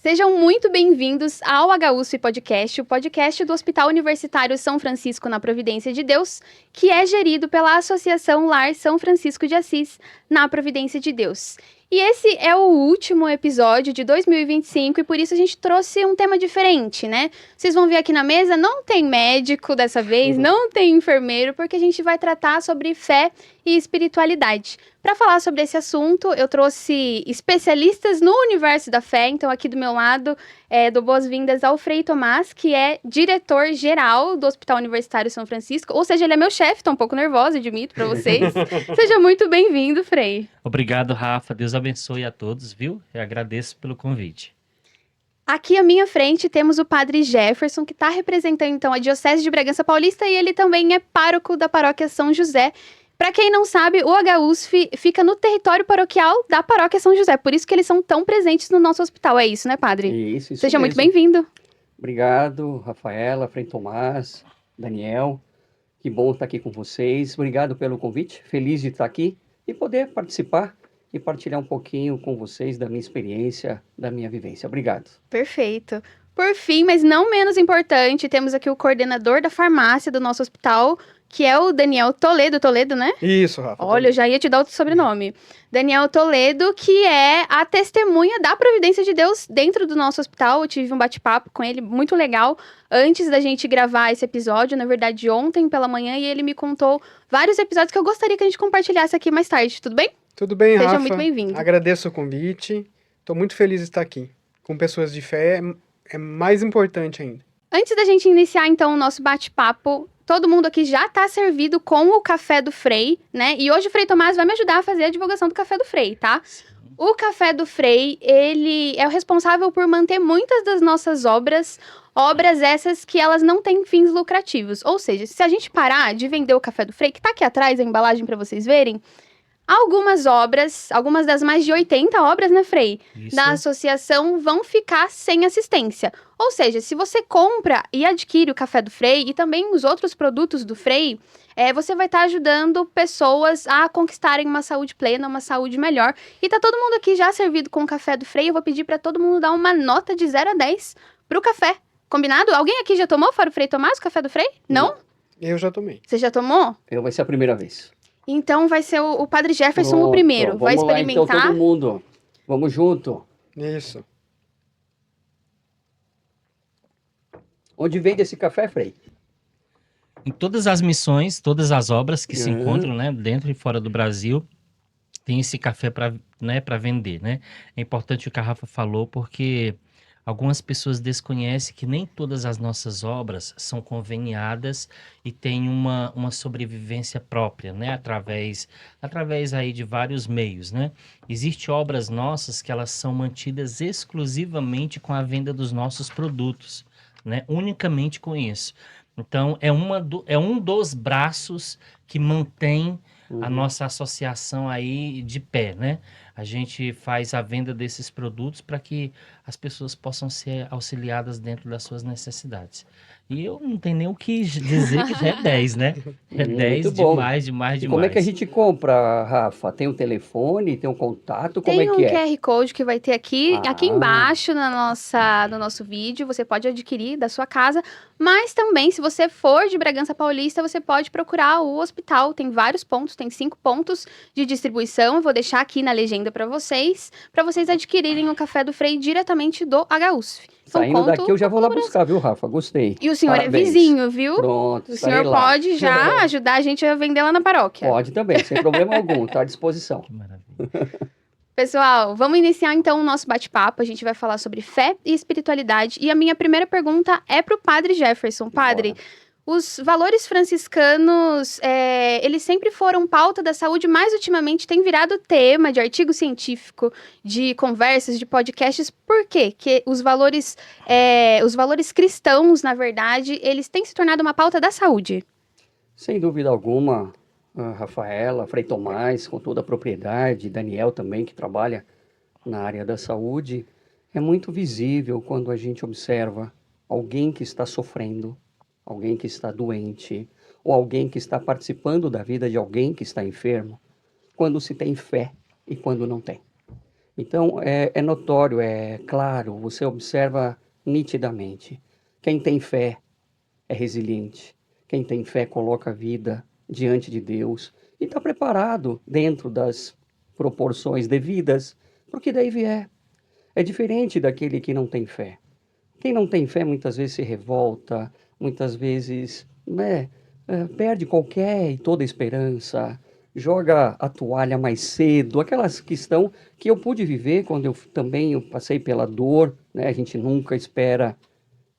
Sejam muito bem-vindos ao HUSF Podcast, o podcast do Hospital Universitário São Francisco na Providência de Deus, que é gerido pela Associação Lar São Francisco de Assis, na Providência de Deus. E esse é o último episódio de 2025 e por isso a gente trouxe um tema diferente, né? Vocês vão ver aqui na mesa, não tem médico dessa vez, não tem enfermeiro, porque a gente vai tratar sobre fé e espiritualidade. Para falar sobre esse assunto, eu trouxe especialistas no universo da fé. Então, aqui do meu lado, dou boas-vindas ao Frei Tomás, que é diretor-geral do Hospital Universitário São Francisco. Ou seja, ele é meu chefe, tô um pouco nervosa, admito para vocês. Seja muito bem-vindo, Frei. Obrigado, Rafa. Deus abençoe a todos, viu? Eu agradeço pelo convite. Aqui à minha frente temos o Padre Jefferson, que está representando, então, a Diocese de Bragança Paulista, e ele também é pároco da Paróquia São José. Para quem não sabe, o HUSF fica no território paroquial da Paróquia São José, por isso que eles são tão presentes no nosso hospital. É isso, né, Padre? Isso Seja mesmo. muito bem-vindo. Obrigado, Rafaela, Frei Tomás, Daniel. Que bom estar aqui com vocês. Obrigado pelo convite. Feliz de estar aqui e poder participar e partilhar um pouquinho com vocês da minha experiência, da minha vivência. Obrigado. Perfeito. Por fim, mas não menos importante, temos aqui o coordenador da farmácia do nosso hospital, que é o Daniel Toledo. Toledo, né? Isso, Rafa. Olha, eu já ia te dar o sobrenome. Daniel Toledo, que é a testemunha da Providência de Deus dentro do nosso hospital. Eu tive um bate-papo com ele muito legal antes da gente gravar esse episódio, na verdade ontem pela manhã, e ele me contou vários episódios que eu gostaria que a gente compartilhasse aqui mais tarde. Tudo bem? Tudo bem, Seja Rafa. muito bem-vindo. Agradeço o convite. Estou muito feliz de estar aqui. Com pessoas de fé é mais importante ainda. Antes da gente iniciar, então, o nosso bate-papo, todo mundo aqui já está servido com o café do Frei, né? E hoje o Frei Tomás vai me ajudar a fazer a divulgação do café do Frei, tá? O café do Frei, ele é o responsável por manter muitas das nossas obras essas que elas não têm fins lucrativos. Ou seja, se a gente parar de vender o café do Frei, que tá aqui atrás a embalagem para vocês verem, algumas obras, algumas das mais de 80 obras, né, Frei? Isso. Da associação vão ficar sem assistência. Ou seja, se você compra e adquire o café do Frei e também os outros produtos do Frei, você vai estar ajudando pessoas a conquistarem uma saúde plena, uma saúde melhor. E tá todo mundo aqui já servido com o café do Frei. Eu vou pedir para todo mundo dar uma nota de 0 a 10 pro café. Combinado? Alguém aqui já tomou, fora o Frei Tomás, o café do Frei? Não? Eu já tomei. Você já tomou? Vai ser a primeira vez. Então vai ser o Padre Jefferson o primeiro. Vai Vamos lá, experimentar. então, todo mundo. Vamos junto. Isso. Onde vende esse café, Frei? Em todas as missões, todas as obras que se encontram, né, dentro e fora do Brasil, tem esse café para vender, né? É importante o que a Rafa falou, porque algumas pessoas desconhecem que nem todas as nossas obras são conveniadas e têm uma sobrevivência própria, né? Através aí de vários meios, né? Existem obras nossas que elas são mantidas exclusivamente com a venda dos nossos produtos, né? Unicamente com isso. Então, é um dos braços que mantém a nossa associação aí de pé, né? A gente faz a venda desses produtos para que as pessoas possam ser auxiliadas dentro das suas necessidades. E eu não tenho nem o que dizer que já é 10, né? É 10 demais. E como é que a gente compra, Rafa? Tem um telefone, tem um contato? Como Tem é que um é? QR Code que vai ter aqui Ah. embaixo no nosso vídeo. Você pode adquirir da sua casa. Mas também, se você for de Bragança Paulista, você pode procurar o hospital. Tem vários pontos, tem 5 pontos de distribuição. Eu vou deixar aqui na legenda para vocês adquirirem o café do Frei diretamente do HUSF. Então, Saindo daqui eu já vou lá buscar, viu, Rafa? Gostei. E o senhor Parabéns. é vizinho, viu? Pronto, O senhor estarei lá. pode já ajudar a gente a vender lá na paróquia. Pode também, sem problema algum, tá à disposição. Que maravilha. Pessoal, vamos iniciar então o nosso bate-papo. A gente vai falar sobre fé e espiritualidade. E a minha primeira pergunta é para o Padre Jefferson. Padre, Bora. os valores franciscanos, eles sempre foram pauta da saúde, mas ultimamente tem virado tema de artigo científico, de conversas, de podcasts. Por quê? Que os valores cristãos, na verdade, eles têm se tornado uma pauta da saúde. Sem dúvida alguma, a Rafaela, Frei Tomás, com toda a propriedade, Daniel também, que trabalha na área da saúde, é muito visível quando a gente observa alguém que está sofrendo, alguém que está doente, ou alguém que está participando da vida de alguém que está enfermo, quando se tem fé e quando não tem. Então, é notório, é claro, você observa nitidamente. Quem tem fé é resiliente. Quem tem fé coloca a vida diante de Deus e está preparado dentro das proporções devidas para o que daí vier. É diferente daquele que não tem fé. Quem não tem fé muitas vezes se revolta, muitas vezes, né, perde qualquer e toda esperança, joga a toalha mais cedo, aquelas questão que eu pude viver quando eu passei pela dor, né? A gente nunca espera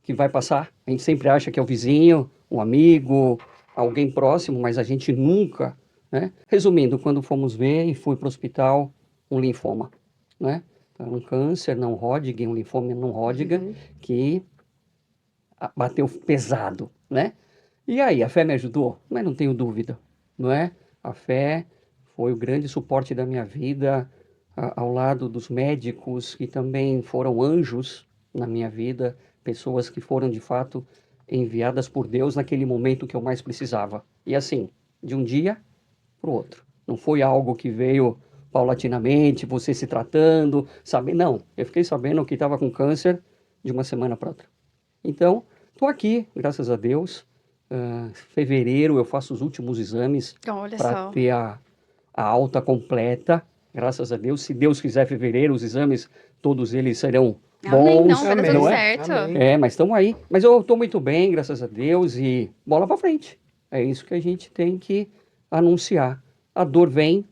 que vai passar, a gente sempre acha que é o vizinho, um amigo, alguém próximo, mas a gente nunca, né? Resumindo, quando fomos ver e fui para o hospital, um linfoma, né? Então, um câncer não Hodgkin, um linfoma não Hodgkin, que bateu pesado, né? E aí, a fé me ajudou? Mas não tenho dúvida, não é? A fé foi o grande suporte da minha vida, ao lado dos médicos que também foram anjos na minha vida, pessoas que foram de fato enviadas por Deus naquele momento que eu mais precisava. E assim, de um dia para o outro. Não foi algo que veio paulatinamente, você se tratando, sabe? Não, eu fiquei sabendo que estava com câncer de uma semana para outra. Então, estou aqui, graças a Deus. Fevereiro eu faço os últimos exames Olha para só. ter a alta completa, graças a Deus. Se Deus quiser, fevereiro, os exames, todos eles serão Amém, bons, não, vai dar tudo não é? certo. Amém. Mas estamos aí. Mas eu estou muito bem, graças a Deus, e bola para frente. É isso que a gente tem que anunciar. A dor vem,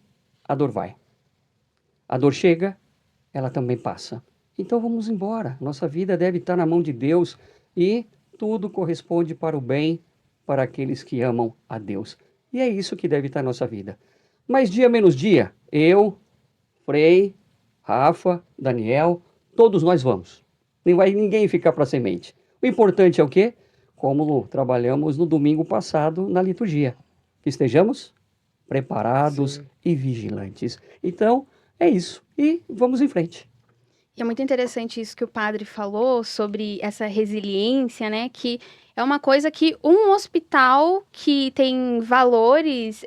a dor vai. A dor chega, ela também passa. Então vamos embora. Nossa vida deve estar na mão de Deus e tudo corresponde para o bem para aqueles que amam a Deus. E é isso que deve estar na nossa vida. Mas dia menos dia, eu, Frei, Rafa, Daniel, todos nós vamos. Não vai ninguém ficar para semente. O importante é o quê? Como trabalhamos no domingo passado na liturgia. Que estejamos preparados Sim. e vigilantes. Então, é isso. E vamos em frente. E é muito interessante isso que o padre falou sobre essa resiliência, né? Que é uma coisa que um hospital que tem valores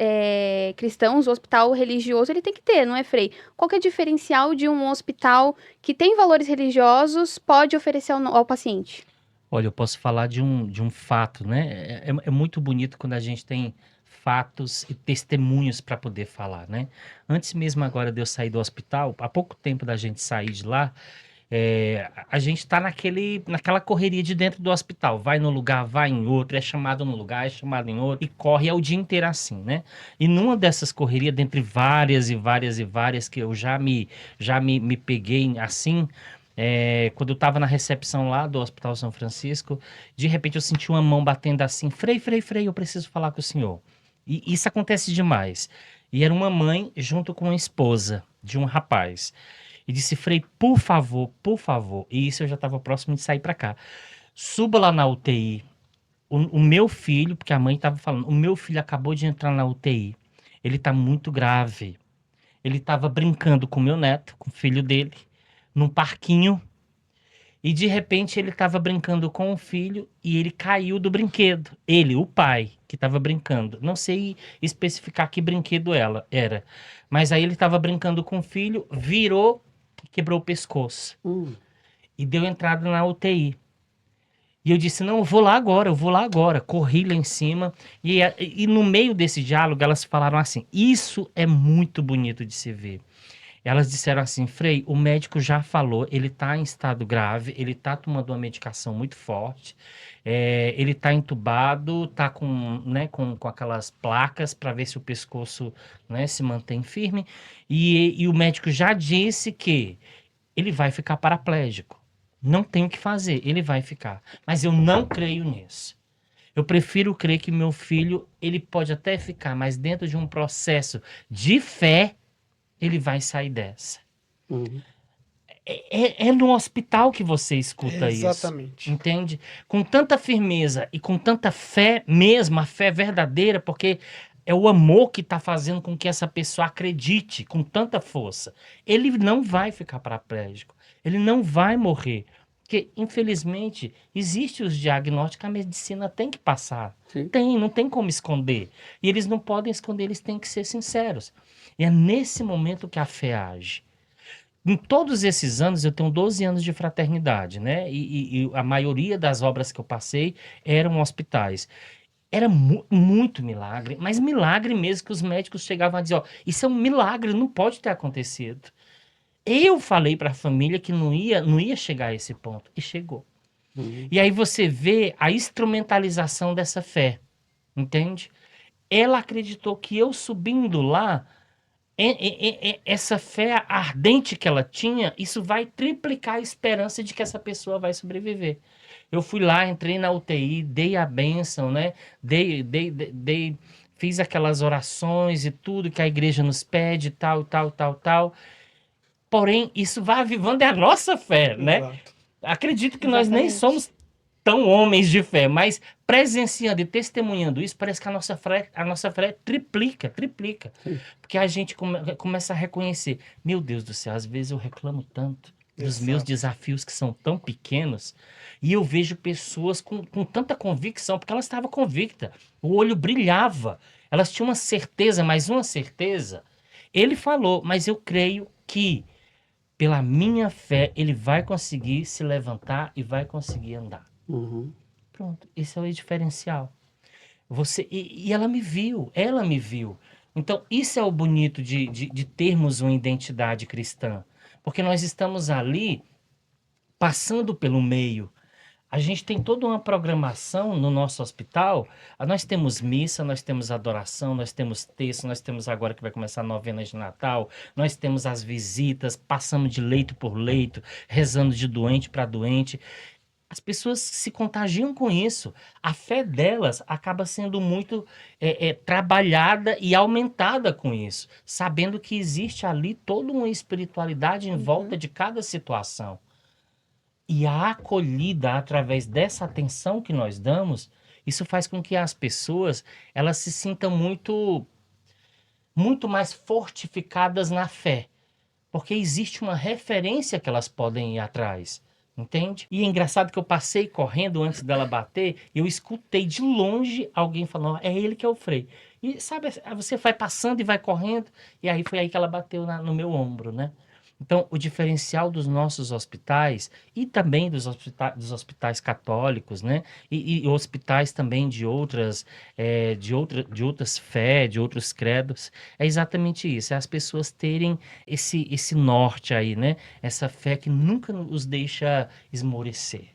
cristãos, um hospital religioso, ele tem que ter, não é, Frei? Qual que é o diferencial de um hospital que tem valores religiosos pode oferecer ao paciente? Olha, eu posso falar de um fato, né? É muito bonito quando a gente tem fatos e testemunhos para poder falar, né? Antes mesmo agora de eu sair do hospital, há pouco tempo da gente sair de lá, a gente está naquela correria de dentro do hospital. Vai num lugar, vai em outro, é chamado num lugar, é chamado em outro, e corre o dia inteiro assim, né? E numa dessas correrias, dentre várias e várias e várias, que eu já me peguei assim, quando eu estava na recepção lá do Hospital São Francisco, de repente eu senti uma mão batendo assim, Frei, Frei, Frei, eu preciso falar com o senhor. E isso acontece demais. E era uma mãe junto com a esposa de um rapaz. E disse, Frei, por favor, por favor. E isso eu já estava próximo de sair para cá. Suba lá na UTI. O meu filho, porque a mãe estava falando, o meu filho acabou de entrar na UTI. Ele está muito grave. Ele estava brincando com o meu neto, com o filho dele, num parquinho. E de repente ele estava brincando com o filho e ele caiu do brinquedo. Ele, o pai, que estava brincando. Não sei especificar que brinquedo ela era. Mas aí ele estava brincando com o filho, virou e quebrou o pescoço. E deu entrada na UTI. E eu disse, não, eu vou lá agora, eu vou lá agora. Corri lá em cima. E no meio desse diálogo elas falaram assim, isso é muito bonito de se ver. Elas disseram assim, Frei, o médico já falou, ele está em estado grave, ele está tomando uma medicação muito forte, ele está entubado, está com, né, com aquelas placas para ver se o pescoço, né, se mantém firme, e o médico já disse que ele vai ficar paraplégico. Não tem o que fazer, ele vai ficar. Mas eu não creio nisso. Eu prefiro crer que meu filho, ele pode até ficar, mas dentro de um processo de fé, ele vai sair dessa. Uhum. É no hospital que você escuta isso. Exatamente. Entende? Com tanta firmeza e com tanta fé mesmo, a fé verdadeira, porque é o amor que está fazendo com que essa pessoa acredite com tanta força. Ele não vai ficar paraplégico. Ele não vai morrer. Porque, infelizmente, existem os diagnósticos que a medicina tem que passar. Sim. Não tem como esconder. E eles não podem esconder, eles têm que ser sinceros. E é nesse momento que a fé age. Em todos esses anos, eu tenho 12 anos de fraternidade, né? E a maioria das obras que eu passei eram hospitais. Era muito milagre, mas milagre mesmo que os médicos chegavam a dizer, ó, isso é um milagre, não pode ter acontecido. Eu falei para a família que não ia chegar a esse ponto, e chegou. Uhum. E aí você vê a instrumentalização dessa fé, entende? Ela acreditou que eu subindo lá, essa fé ardente que ela tinha, isso vai triplicar a esperança de que essa pessoa vai sobreviver. Eu fui lá, entrei na UTI, dei a bênção, né? Fiz aquelas orações e tudo que a igreja nos pede, tal, tal, tal, tal. Porém, isso vai avivando a nossa fé, né? Exato. Acredito que nós nem Exatamente. somos tão homens de fé, mas presenciando e testemunhando isso, parece que a nossa fé triplica. Sim. Porque a gente começa a reconhecer, meu Deus do céu, às vezes eu reclamo tanto dos meus Exato. desafios que são tão pequenos, e eu vejo pessoas com tanta convicção, porque elas estavam convictas, o olho brilhava, elas tinham uma certeza, mais uma certeza. Ele falou, mas eu creio que pela minha fé ele vai conseguir se levantar e vai conseguir andar. Uhum. Pronto, esse é o diferencial. E ela me viu. Então, isso é o bonito de termos uma identidade cristã. Porque nós estamos ali passando pelo meio. A gente tem toda uma programação no nosso hospital. Nós temos missa, nós temos adoração, nós temos texto, nós temos agora que vai começar a novena de Natal, nós temos as visitas, passamos de leito por leito, rezando de doente para doente. As pessoas se contagiam com isso. A fé delas acaba sendo muito trabalhada e aumentada com isso, sabendo que existe ali toda uma espiritualidade em volta de cada situação. E a acolhida através dessa atenção que nós damos, isso faz com que as pessoas elas se sintam muito mais fortificadas na fé, porque existe uma referência que elas podem ir atrás. Entende? E é engraçado que eu passei correndo antes dela bater, eu escutei de longe alguém falando, é ele que é o Frei. E sabe, você vai passando e vai correndo, e aí foi aí que ela bateu no meu ombro, né? Então, o diferencial dos nossos hospitais e também dos hospitais católicos, né? E hospitais também de outras fé, de outros credos, é exatamente isso. É as pessoas terem esse norte aí, né? Essa fé que nunca os deixa esmorecer.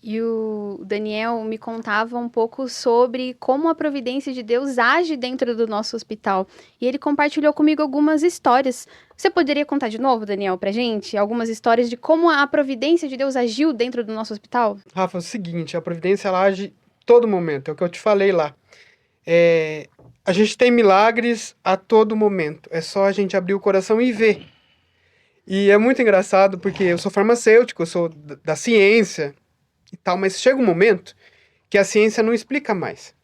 E o Daniel me contava um pouco sobre como a providência de Deus age dentro do nosso hospital. E ele compartilhou comigo algumas histórias. Você poderia contar de novo, Daniel, pra gente? Algumas histórias de como a providência de Deus agiu dentro do nosso hospital? Rafa, é o seguinte, a providência ela age todo momento, é o que eu te falei lá. A gente tem milagres a todo momento, é só a gente abrir o coração e ver. E é muito engraçado porque eu sou farmacêutico, eu sou da ciência e tal, mas chega um momento que a ciência não explica mais.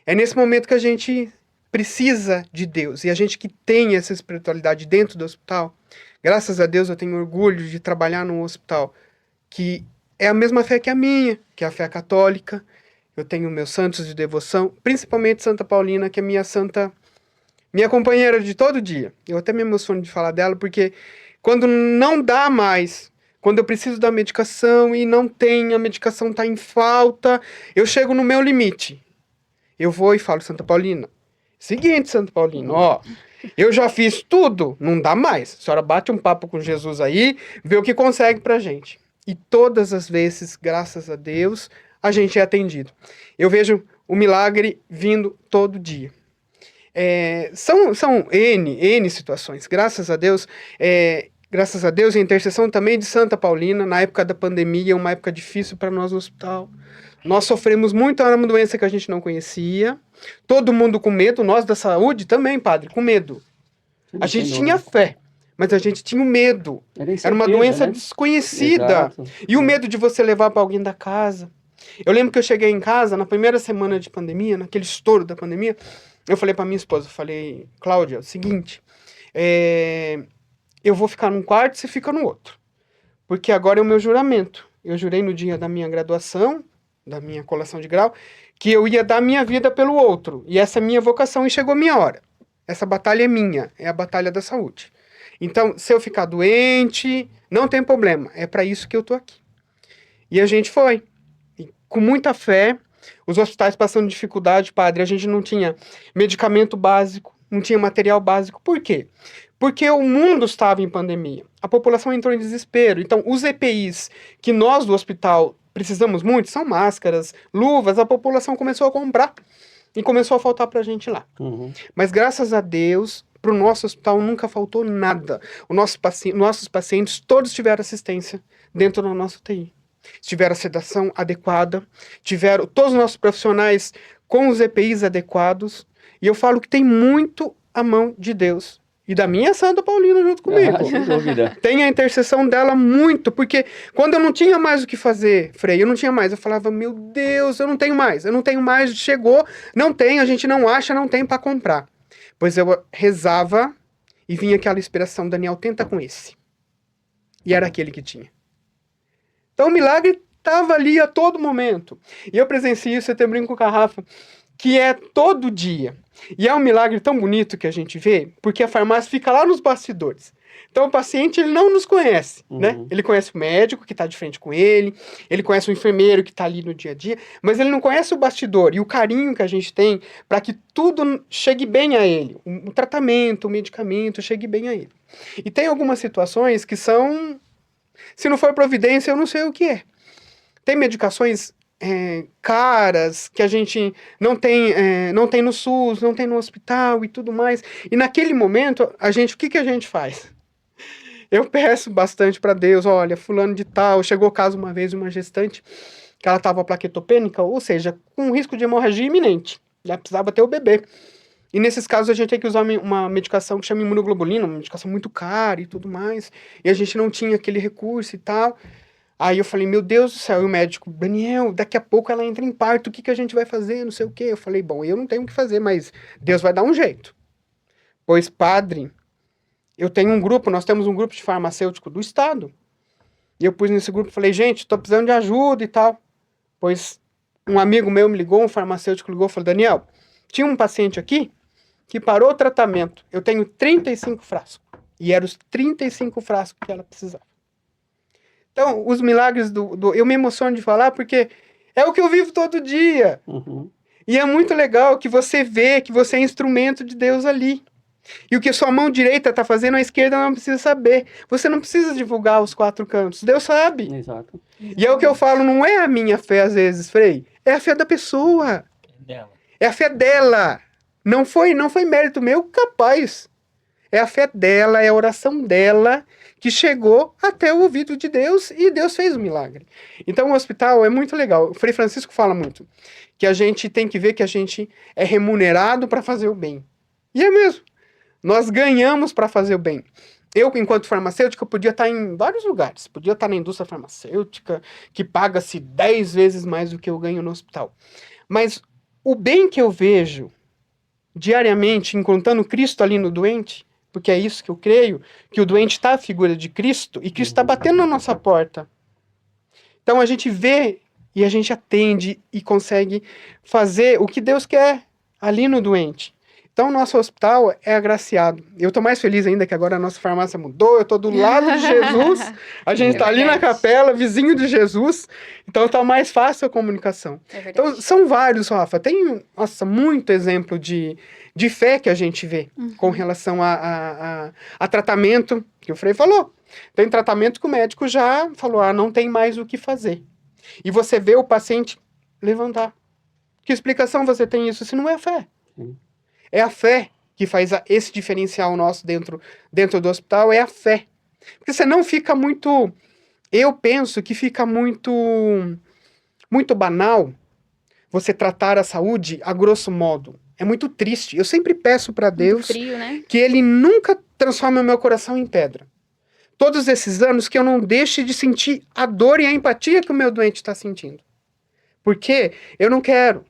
É nesse momento que a gente precisa de Deus, e a gente que tem essa espiritualidade dentro do hospital, graças a Deus eu tenho orgulho de trabalhar num hospital que é a mesma fé que a minha, que é a fé católica. Eu tenho meus santos de devoção, principalmente Santa Paulina, que é minha companheira de todo dia. Eu até me emociono de falar dela, porque quando não dá mais, quando eu preciso da medicação e não tem, a medicação está em falta, eu chego no meu limite. Eu vou e falo, Santa Paulina, seguinte, Santa Paulina, ó, eu já fiz tudo, não dá mais. A senhora bate um papo com Jesus aí, vê o que consegue pra gente. E todas as vezes, graças a Deus, a gente é atendido. Eu vejo o milagre vindo todo dia. São N situações. Graças a Deus, a intercessão também de Santa Paulina, na época da pandemia, uma época difícil para nós no hospital. Nós sofremos muito, era uma doença que a gente não conhecia. Todo mundo com medo, nós da saúde também, padre, com medo. A gente tinha fé, mas a gente tinha o medo. Era uma doença desconhecida. Exato. E o medo de você levar para alguém da casa. Eu lembro que eu cheguei em casa, na primeira semana de pandemia, naquele estouro da pandemia, eu falei para minha esposa, Cláudia, é o seguinte, eu vou ficar num quarto, você fica no outro. Porque agora é o meu juramento. Eu jurei no dia da minha graduação, da minha colação de grau, que eu ia dar minha vida pelo outro. E essa é minha vocação, e chegou a minha hora. Essa batalha é minha, é a batalha da saúde. Então, se eu ficar doente, não tem problema. É para isso que eu tô aqui. E a gente foi. E com muita fé, os hospitais passando dificuldade, padre, a gente não tinha medicamento básico, não tinha material básico. Por quê? Porque o mundo estava em pandemia. A população entrou em desespero. Então, os EPIs que nós do hospital precisamos muito são máscaras, luvas. A população começou a comprar e começou a faltar para a gente lá. Mas graças a Deus, para o nosso hospital nunca faltou nada. Nossos pacientes todos tiveram assistência dentro da nossa UTI. Tiveram a sedação adequada, tiveram todos os nossos profissionais com os EPIs adequados. E eu falo que tem muito a mão de Deus. E da minha Santa Paulina junto comigo. Sem dúvida. Tem a intercessão dela muito, porque quando eu não tinha mais o que fazer, Frei, eu não tinha mais, eu falava, meu Deus, eu não tenho mais, chegou, não tem, a gente não acha, não tem para comprar. Pois eu rezava e vinha aquela inspiração, Daniel, tenta com esse. E era aquele que tinha. Então o milagre estava ali a todo momento. E eu presenciei isso, eu até brinco com a Rafa, que é todo dia. E é um milagre tão bonito que a gente vê, porque a farmácia fica lá nos bastidores. Então o paciente, ele não nos conhece, né? Ele conhece o médico que está de frente com ele, ele conhece o enfermeiro que está ali no dia a dia, mas ele não conhece o bastidor e o carinho que a gente tem para que tudo chegue bem a ele. O tratamento, o medicamento chegue bem a ele. E tem algumas situações que são, se não for providência, eu não sei o que é. Tem medicações caras, que a gente não tem no SUS, não tem no hospital e tudo mais. E naquele momento, o que a gente faz? Eu peço bastante para Deus, olha, fulano de tal, chegou o caso uma vez de uma gestante, que ela estava plaquetopênica, ou seja, com risco de hemorragia iminente, já precisava ter o bebê. E nesses casos a gente tem que usar uma medicação que chama imunoglobulina, uma medicação muito cara e tudo mais, e a gente não tinha aquele recurso e tal. Aí eu falei, meu Deus do céu, e o médico, Daniel, daqui a pouco ela entra em parto, o que a gente vai fazer, não sei o quê. Eu falei, bom, eu não tenho o que fazer, mas Deus vai dar um jeito. Pois, padre, nós temos um grupo de farmacêutico do estado. E eu pus nesse grupo e falei, gente, tô precisando de ajuda e tal. Pois um amigo meu me ligou, um farmacêutico ligou e falou, Daniel, tinha um paciente aqui que parou o tratamento. Eu tenho 35 frascos. E eram os 35 frascos que ela precisava. Então, os milagres eu me emociono de falar porque é o que eu vivo todo dia. E é muito legal que você vê que você é instrumento de Deus ali. E o que a sua mão direita está fazendo, a esquerda não precisa saber. Você não precisa divulgar os 4 cantos. Deus sabe. Exato. E é o que eu falo, não é a minha fé às vezes, Frei. É a fé da pessoa. É a fé dela. Não foi mérito meu, capaz. É a fé dela, é a oração dela que chegou até o ouvido de Deus e Deus fez o milagre. Então o hospital é muito legal. O Frei Francisco fala muito que a gente tem que ver que a gente é remunerado para fazer o bem. E é mesmo. Nós ganhamos para fazer o bem. Eu, enquanto farmacêutica, podia estar em vários lugares. Podia estar na indústria farmacêutica, que paga-se 10 vezes mais do que eu ganho no hospital. Mas o bem que eu vejo diariamente, encontrando Cristo ali no doente, porque é isso que eu creio, que o doente está a figura de Cristo, e Cristo está batendo na nossa porta. Então a gente vê e a gente atende e consegue fazer o que Deus quer ali no doente. Então o nosso hospital é agraciado. Eu estou mais feliz ainda que agora a nossa farmácia mudou, eu estou do lado de Jesus, a gente está ali na capela, vizinho de Jesus, então está mais fácil a comunicação. Então são vários, Rafa, tem, muito exemplo de fé que a gente vê com relação a tratamento, que o Frei falou. Tem tratamento que o médico já falou, não tem mais o que fazer. E você vê o paciente levantar. Que explicação você tem isso se não é fé? É a fé que faz esse diferencial nosso dentro do hospital, é a fé. Porque você não fica muito... Eu penso que fica muito banal você tratar a saúde a grosso modo. É muito triste. Eu sempre peço para Deus frio, né? que Ele nunca transforme o meu coração em pedra. Todos esses anos que eu não deixe de sentir a dor e a empatia que o meu doente está sentindo. Porque eu não quero.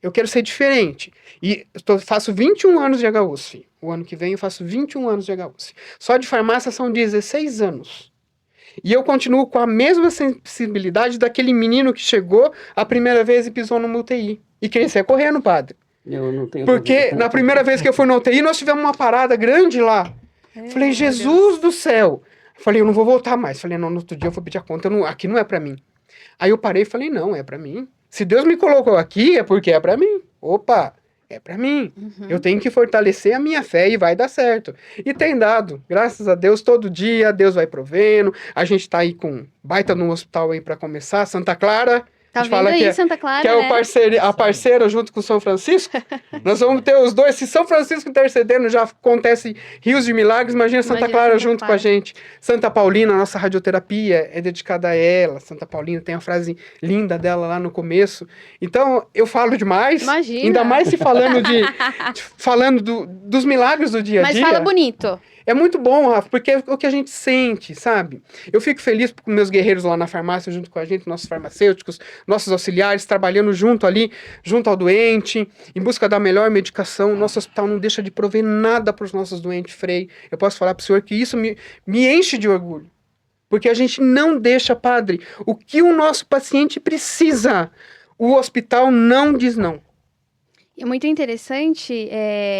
Eu quero ser diferente. E faço 21 anos de HUSF. O ano que vem eu faço 21 anos de HUSF. Só de farmácia são 16 anos. E eu continuo com a mesma sensibilidade daquele menino que chegou a primeira vez e pisou numa UTI. E queria sair correndo, padre. Eu não tenho Porque dúvida. na primeira vez que eu fui na UTI, nós tivemos uma parada grande lá. Falei, meu Jesus do céu. Falei, eu não vou voltar mais. Falei, não, no outro dia eu vou pedir a conta, aqui não é pra mim. Aí eu parei e falei, não, é pra mim. Se Deus me colocou aqui, é porque é pra mim. Opa, é pra mim. Eu tenho que fortalecer a minha fé e vai dar certo. E tem dado, graças a Deus, todo dia Deus vai provendo. A gente tá aí com baita no hospital aí pra começar, Santa Clara. Tá A gente vindo fala aí, que Santa Clara, que é né? a parceira junto com São Francisco. Nós vamos ter os dois. Se São Francisco intercedendo já acontece rios de milagres, imagina Santa Imagina Clara Santa junto Clara. com a gente. Santa Paulina, nossa radioterapia é dedicada a ela. Santa Paulina tem a frase linda dela lá no começo. Então, eu falo demais. Imagina. Ainda mais se falando dos milagres do dia a Mas dia. fala bonito. É muito bom, Rafa, porque é o que a gente sente, sabe? Eu fico feliz com meus guerreiros lá na farmácia, junto com a gente, nossos farmacêuticos, nossos auxiliares, trabalhando junto ali, junto ao doente, em busca da melhor medicação. Nosso hospital não deixa de prover nada para os nossos doentes, Frei. Eu posso falar para o senhor que isso me enche de orgulho. Porque a gente não deixa, padre, o que o nosso paciente precisa. O hospital não diz não. É muito interessante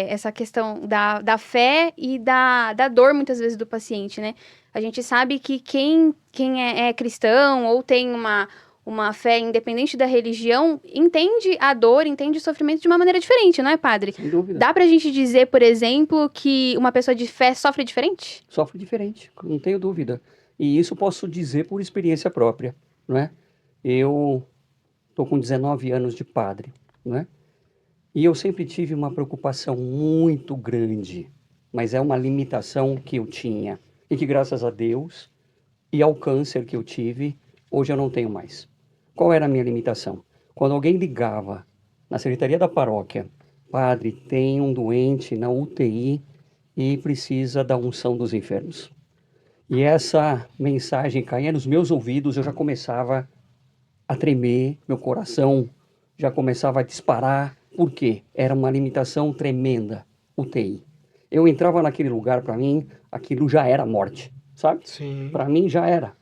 essa questão da fé e da dor, muitas vezes, do paciente, né? A gente sabe que quem é cristão ou tem uma fé independente da religião, entende a dor, entende o sofrimento de uma maneira diferente, não é, padre? Sem dúvida. Dá pra gente dizer, por exemplo, que uma pessoa de fé sofre diferente? Sofre diferente, não tenho dúvida. E isso posso dizer por experiência própria, não é? Eu estou com 19 anos de padre, não é? E eu sempre tive uma preocupação muito grande, mas é uma limitação que eu tinha e que, graças a Deus e ao câncer que eu tive, hoje eu não tenho mais. Qual era a minha limitação? Quando alguém ligava na secretaria da paróquia, padre, tem um doente na UTI e precisa da unção dos enfermos. E essa mensagem caía nos meus ouvidos, eu já começava a tremer, meu coração já começava a disparar. Por quê? Era uma limitação tremenda, UTI. Eu entrava naquele lugar, para mim, aquilo já era morte, sabe? Sim. Para mim já era.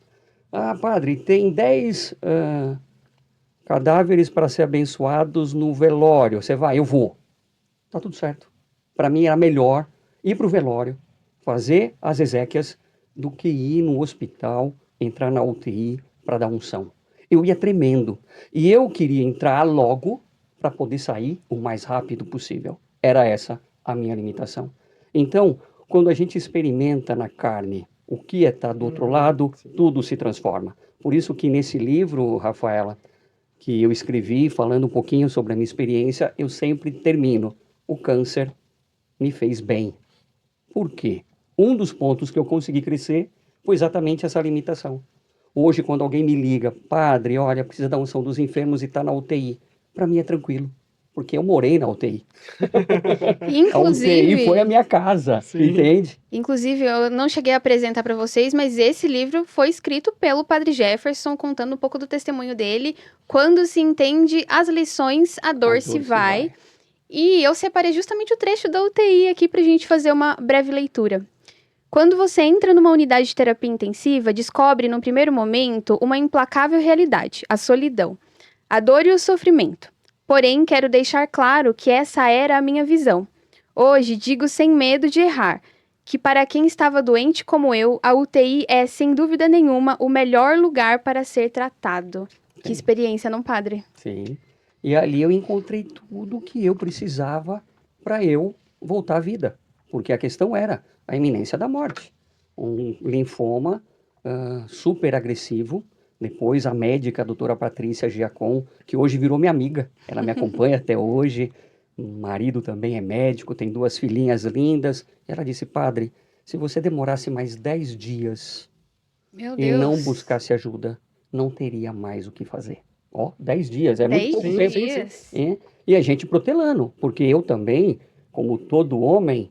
Ah, padre, tem 10 cadáveres para ser abençoados no velório. Você vai? Eu vou. Tá tudo certo. Para mim era melhor ir para o velório, fazer as exéquias, do que ir no hospital, entrar na UTI para dar unção. Eu ia tremendo. E eu queria entrar logo para poder sair o mais rápido possível. Era essa a minha limitação. Então, quando a gente experimenta na carne o que é estar do outro lado, tudo se transforma. Por isso que nesse livro, Rafaela, que eu escrevi falando um pouquinho sobre a minha experiência, eu sempre termino: o câncer me fez bem. Por quê? Um dos pontos que eu consegui crescer foi exatamente essa limitação. Hoje, quando alguém me liga, padre, olha, precisa da unção dos enfermos e está na UTI, para mim é tranquilo, porque eu morei na UTI. A UTI foi a minha casa, entende? Inclusive, eu não cheguei a apresentar para vocês, mas esse livro foi escrito pelo Padre Jefferson, contando um pouco do testemunho dele. Quando se entende as lições, a dor se vai. E eu separei justamente o trecho da UTI aqui para a gente fazer uma breve leitura. Quando você entra numa unidade de terapia intensiva, descobre, no primeiro momento, uma implacável realidade, a solidão, a dor e o sofrimento. Porém, quero deixar claro que essa era a minha visão. Hoje, digo sem medo de errar, que para quem estava doente como eu, a UTI é, sem dúvida nenhuma, o melhor lugar para ser tratado. Sim. Que experiência, não, padre? Sim. E ali eu encontrei tudo o que eu precisava para eu voltar à vida. Porque a questão era a iminência da morte. Um linfoma super agressivo. Depois a médica, a doutora Patrícia Giacom, que hoje virou minha amiga. Ela me acompanha até hoje. O marido também é médico, tem 2 filhinhas lindas. Ela disse, padre, se você demorasse mais 10 dias e não buscasse ajuda, não teria mais o que fazer. Ó, 10 dias, é muito pouco tempo. Sim. E a gente protelando, porque eu também, como todo homem,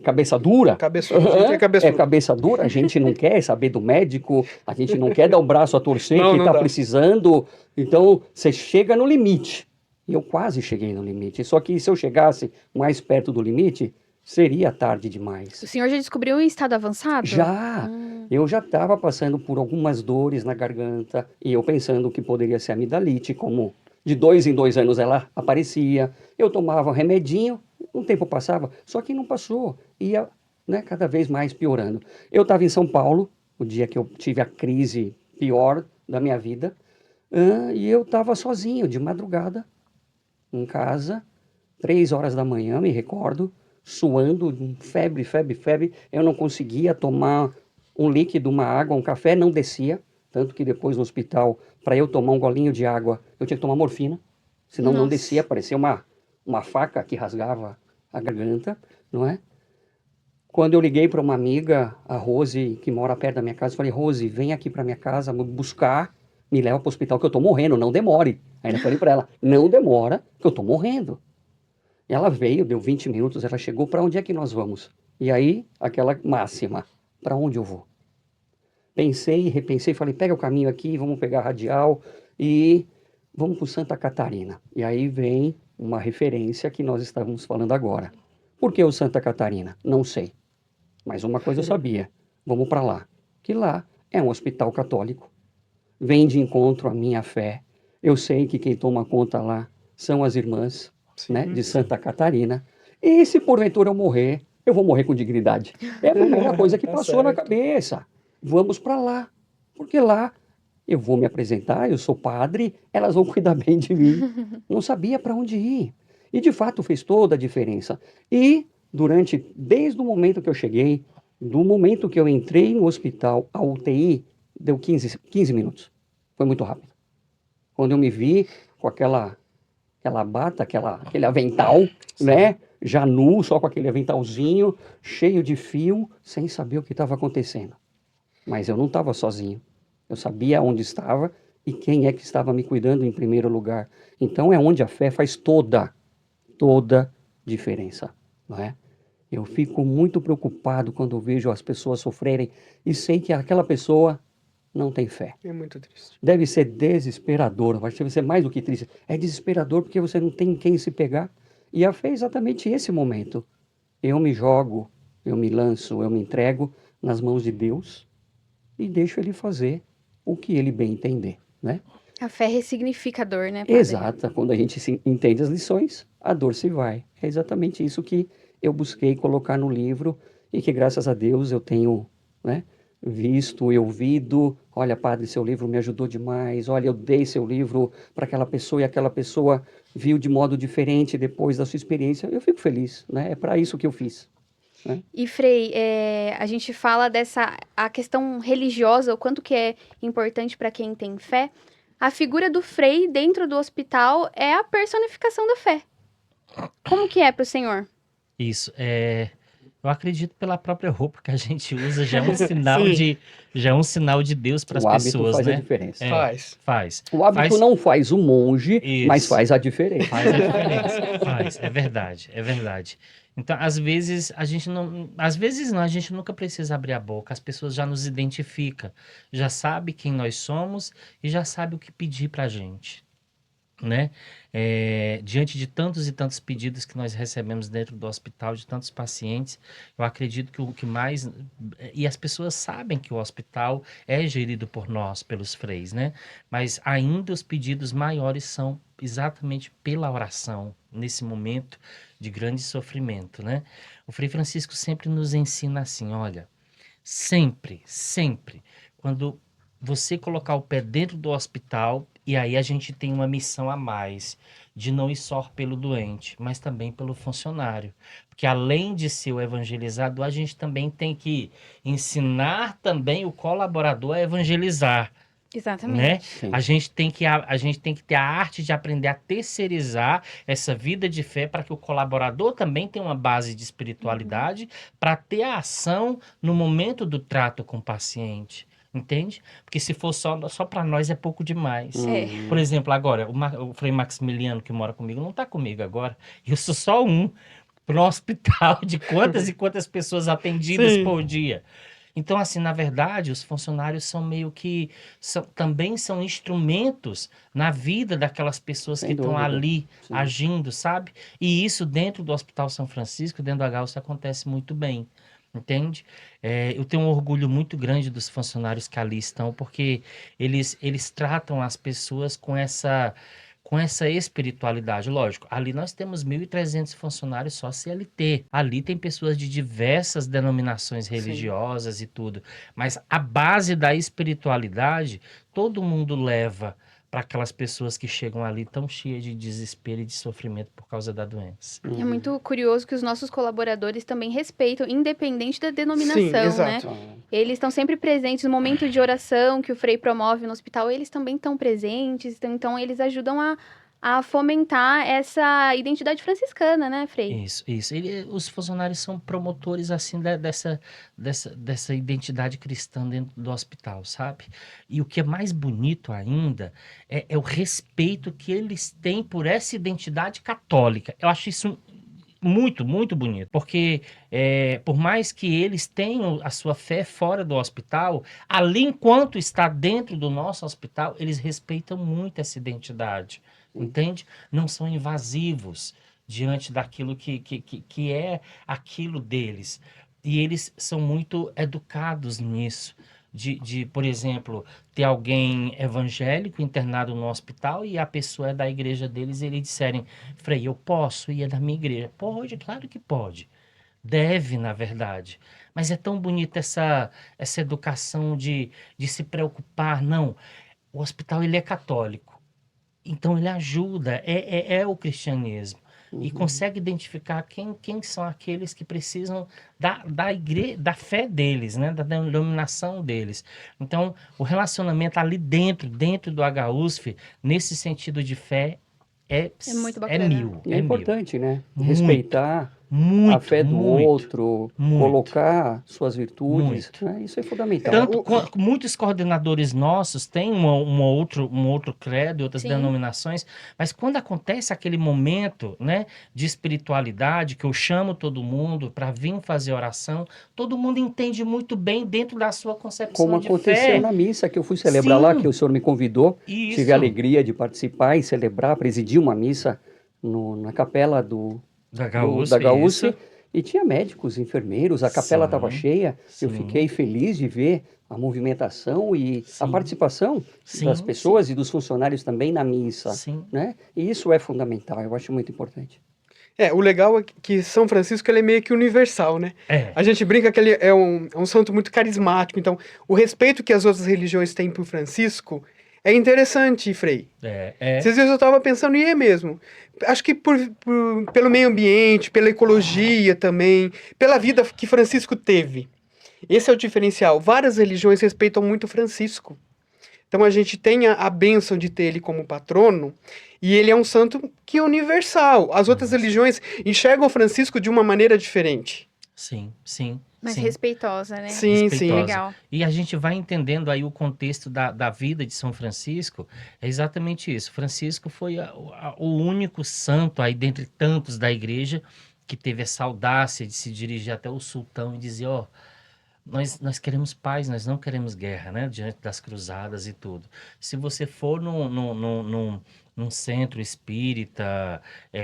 cabeça dura. Cabeça dura, a gente não quer saber do médico, a gente não quer dar o braço a torcer que está precisando. Então, você chega no limite. E eu quase cheguei no limite. Só que se eu chegasse mais perto do limite, seria tarde demais. O senhor já descobriu em estado avançado? Já. Eu já estava passando por algumas dores na garganta e eu pensando que poderia ser amidalite, como de 2 em 2 anos ela aparecia. Eu tomava remedinho, um tempo passava, só que não passou. Ia né, cada vez mais piorando. Eu estava em São Paulo, o dia que eu tive a crise pior da minha vida, e eu estava sozinho, de madrugada, em casa, 3 horas da manhã, me recordo, suando, febre, febre, febre. Eu não conseguia tomar um líquido, uma água, um café, não descia. Tanto que depois no hospital, para eu tomar um golinho de água, eu tinha que tomar morfina, senão não descia, Nossa. parecia uma faca que rasgava a garganta, não é? Quando eu liguei para uma amiga, a Rose, que mora perto da minha casa, eu falei, Rose, vem aqui para minha casa me buscar, me leva para o hospital que eu tô morrendo, não demore. Ainda falei para ela, não demora, que eu tô morrendo. Ela veio, deu 20 minutos, ela chegou, para onde é que nós vamos? E aí, aquela máxima, para onde eu vou? Pensei, repensei, falei, pega o caminho aqui, vamos pegar a radial e vamos para Santa Catarina. E aí vem uma referência que nós estávamos falando agora. Por que o Santa Catarina? Não sei. Mas uma coisa eu sabia, vamos para lá. Que lá é um hospital católico, vem de encontro à minha fé. Eu sei que quem toma conta lá são as irmãs, né, de Santa Catarina. E se porventura eu morrer, eu vou morrer com dignidade. É a primeira coisa que Tá passou na certo. cabeça. Vamos para lá, porque lá eu vou me apresentar, eu sou padre, elas vão cuidar bem de mim. Não sabia para onde ir. E de fato fez toda a diferença. E desde o momento que eu cheguei, do momento que eu entrei no hospital, a UTI deu 15 minutos. Foi muito rápido. Quando eu me vi com aquela bata, aquele avental, né? Já nu, só com aquele aventalzinho, cheio de fio, sem saber o que estava acontecendo. Mas eu não estava sozinho. Eu sabia onde estava e quem é que estava me cuidando em primeiro lugar. Então é onde a fé faz toda diferença, não é? Eu fico muito preocupado quando vejo as pessoas sofrerem e sei que aquela pessoa não tem fé. É muito triste. Deve ser desesperador, vai ser mais do que triste. É desesperador porque você não tem em quem se pegar. E a fé é exatamente esse momento. Eu me jogo, eu me lanço, eu me entrego nas mãos de Deus e deixo Ele fazer o que Ele bem entender, né? A fé ressignifica a dor, né, padre? Exata, quando a gente entende as lições, a dor se vai. É exatamente isso que eu busquei colocar no livro e que, graças a Deus, eu tenho, né, visto e ouvido. Olha, padre, seu livro me ajudou demais. Olha, eu dei seu livro para aquela pessoa e aquela pessoa viu de modo diferente depois da sua experiência. Eu fico feliz, né? É para isso que eu fiz. E Frei, a gente fala a questão religiosa, o quanto que é importante para quem tem fé. A figura do Frei dentro do hospital é a personificação da fé. Como que é para o senhor? Isso, eu acredito pela própria roupa que a gente usa, já é um sinal Sim. já é um sinal de Deus para as O hábito pessoas, faz a né? diferença. Faz. Faz. O hábito Faz não faz o monge, mas isso. faz a diferença. Faz a diferença, faz, é verdade, é verdade. Então, às vezes não, a gente nunca precisa abrir a boca, as pessoas já nos identificam, já sabe quem nós somos e já sabe o que pedir pra gente, né? Diante de tantos e tantos pedidos que nós recebemos dentro do hospital, de tantos pacientes, eu acredito que o que mais... E as pessoas sabem que o hospital é gerido por nós, pelos freis, né? Mas ainda os pedidos maiores são exatamente pela oração, nesse momento de grande sofrimento, né? O Frei Francisco sempre nos ensina assim, olha, sempre, quando você colocar o pé dentro do hospital, e aí a gente tem uma missão a mais, de não ir só pelo doente, mas também pelo funcionário. Porque além de ser o evangelizador, a gente também tem que ensinar também o colaborador a evangelizar, né? Exatamente. Sim. A gente tem que ter a arte de aprender a terceirizar essa vida de fé para que o colaborador também tenha uma base de espiritualidade para ter a ação no momento do trato com o paciente. Entende? Porque se for só para nós é pouco demais. É. Por exemplo, agora, o Frei Maximiliano que mora comigo não está comigo agora. Eu sou só um para um hospital de quantas e quantas pessoas atendidas Sim. por dia. Então, assim, na verdade, os funcionários são meio que... também são instrumentos na vida daquelas pessoas Sem que estão dúvida. ali Sim. agindo, sabe? E isso dentro do Hospital São Francisco, dentro da Gauss, acontece muito bem. Entende? Eu tenho um orgulho muito grande dos funcionários que ali estão, porque eles tratam as pessoas com essa espiritualidade. Lógico, ali nós temos 1.300 funcionários só CLT. Ali tem pessoas de diversas denominações religiosas e tudo. Mas a base da espiritualidade, todo mundo leva para aquelas pessoas que chegam ali tão cheias de desespero e de sofrimento por causa da doença. É muito curioso que os nossos colaboradores também respeitam, independente da Sim, denominação, né? exato. Eles estão sempre presentes no momento de oração que o Frei promove no hospital, eles também estão presentes, então eles ajudam a fomentar essa identidade franciscana, né, Frei? Isso. Os funcionários são promotores, assim, dessa identidade cristã dentro do hospital, sabe? E o que é mais bonito ainda é o respeito que eles têm por essa identidade católica. Eu acho isso muito, muito bonito, porque por mais que eles tenham a sua fé fora do hospital, ali enquanto está dentro do nosso hospital, eles respeitam muito essa identidade, entende? Não são invasivos diante daquilo que é aquilo deles. E eles são muito educados nisso. Por exemplo, ter alguém evangélico internado no hospital e a pessoa é da igreja deles e eles disserem, Frei, eu posso ir da minha igreja? Pode, claro que pode. Deve, na verdade. Mas é tão bonita essa educação de se preocupar. Não, o hospital ele é católico. Então ele ajuda, é o cristianismo. E consegue identificar quem são aqueles que precisam da fé deles, né? Da denominação deles. Então, o relacionamento ali dentro do HUSF, nesse sentido de fé, É muito é bacana. mil. E é importante, né? Muito, Respeitar a muito, fé do muito, outro, muito. colocar suas virtudes, Muito. né? Isso é fundamental. Tanto muitos coordenadores nossos têm um outro credo e outras Sim. denominações, mas quando acontece aquele momento, né, de espiritualidade, que eu chamo todo mundo para vir fazer oração, todo mundo entende muito bem dentro da sua concepção Como de aconteceu fé. na missa que eu fui celebrar Sim. lá, que o senhor me convidou, Isso. tive a alegria de participar e celebrar, presidir uma missa na capela Da da Gaúcha, Gaúcha, isso. e tinha médicos, enfermeiros, a capela estava Sim, cheia. Eu sim. fiquei feliz de ver a movimentação e a Sim. participação Sim, das pessoas e dos funcionários também na missa, Sim. né? E isso é fundamental, eu acho muito importante. O legal é que São Francisco ele é meio que universal, né? É. A gente brinca que ele é um santo muito carismático, então o respeito que as outras religiões têm por Francisco é interessante, Frei. Esses dias eu estava pensando, e é mesmo. Acho que pelo meio ambiente, pela ecologia também, pela vida que Francisco teve. Esse é o diferencial. Várias religiões respeitam muito Francisco. Então a gente tem a bênção de ter ele como patrono, e ele é um santo que é universal. As outras religiões enxergam Francisco de uma maneira diferente. Sim, sim. Mas sim. respeitosa, né? Sim, Respeitosa. sim. Legal. E a gente vai entendendo aí o contexto da vida de São Francisco, é exatamente isso. Francisco foi o único santo aí dentre tantos da igreja que teve essa audácia de se dirigir até o sultão e dizer, ó, nós queremos paz, nós não queremos guerra, né? Diante das cruzadas e tudo. Se você for num centro espírita,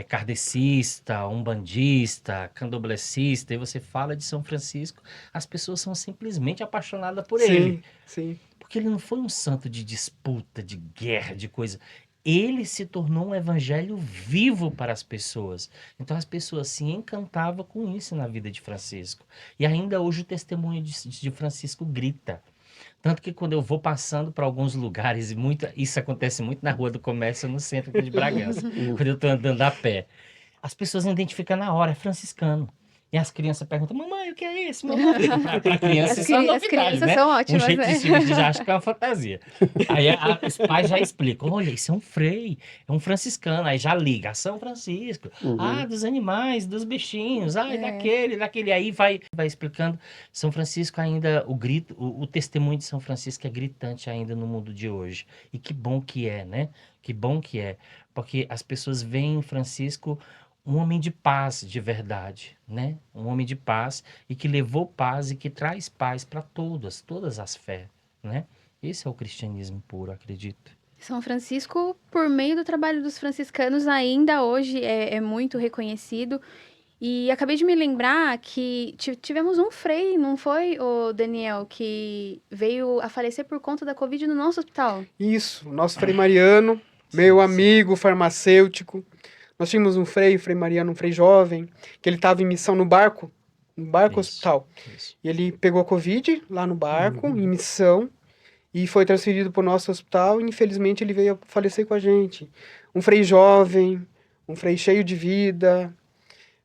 kardecista, umbandista, candomblessista, e você fala de São Francisco, as pessoas são simplesmente apaixonadas por ele. Sim. Porque ele não foi um santo de disputa, de guerra, de coisa. Ele se tornou um evangelho vivo para as pessoas. Então as pessoas se encantavam com isso na vida de Francisco. E ainda hoje o testemunho de Francisco grita. Tanto que quando eu vou passando para alguns lugares, isso acontece muito na Rua do Comércio, no centro aqui de Bragança, quando eu estou andando a pé, as pessoas identificam na hora, é franciscano. E as crianças perguntam, mamãe, o que é isso? Para crianças isso é uma As novidade, crianças né? são ótimas, Um jeito né? de já acha que é uma fantasia. Aí os pais já explicam, olha, isso é um frei, é um franciscano. Aí já liga, São Francisco, dos animais, dos bichinhos, daquele. Aí vai explicando. São Francisco ainda, o testemunho de São Francisco é gritante ainda no mundo de hoje. E que bom que é, né? Que bom que é. Porque as pessoas veem em Francisco um homem de paz de verdade, né? Um homem de paz e que levou paz e que traz paz para todas as fés, né? Esse é o cristianismo puro, acredito. São Francisco, por meio do trabalho dos franciscanos, ainda hoje é muito reconhecido. E acabei de me lembrar que tivemos um frei, não foi, o Daniel, que veio a falecer por conta da Covid no nosso hospital. Isso, nosso Frei Mariano, meu Sim, amigo farmacêutico. Nós tínhamos um Frei Mariano, um frei jovem, que ele estava em missão no barco Isso. hospital. Isso. E ele pegou Covid lá no barco, Uhum. em missão, e foi transferido para o nosso hospital. E infelizmente ele veio a falecer com a gente. Um frei jovem, um frei cheio de vida,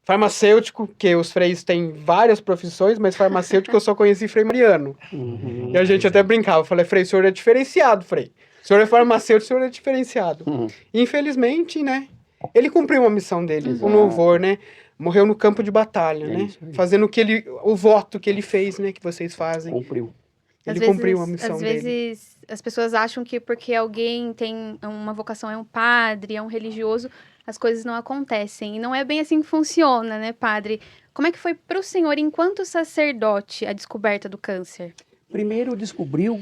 farmacêutico, que os freis têm várias profissões, mas farmacêutico eu só conheci Frei Mariano. Uhum. E a gente até brincava, eu falei, Frei, o senhor é diferenciado, Frei. O senhor é farmacêutico, o senhor é diferenciado. Uhum. Infelizmente, né, ele cumpriu uma missão dele, Exato. um louvor, né? Morreu no campo de batalha, É né? isso aí. Fazendo o voto que ele fez, né? Que vocês fazem. Cumpriu. Ele cumpriu a missão Às dele. vezes as pessoas acham que porque alguém tem uma vocação, é um padre, é um religioso, as coisas não acontecem. E não é bem assim que funciona, né, padre? Como é que foi para o senhor, enquanto sacerdote, a descoberta do câncer? Primeiro descobriu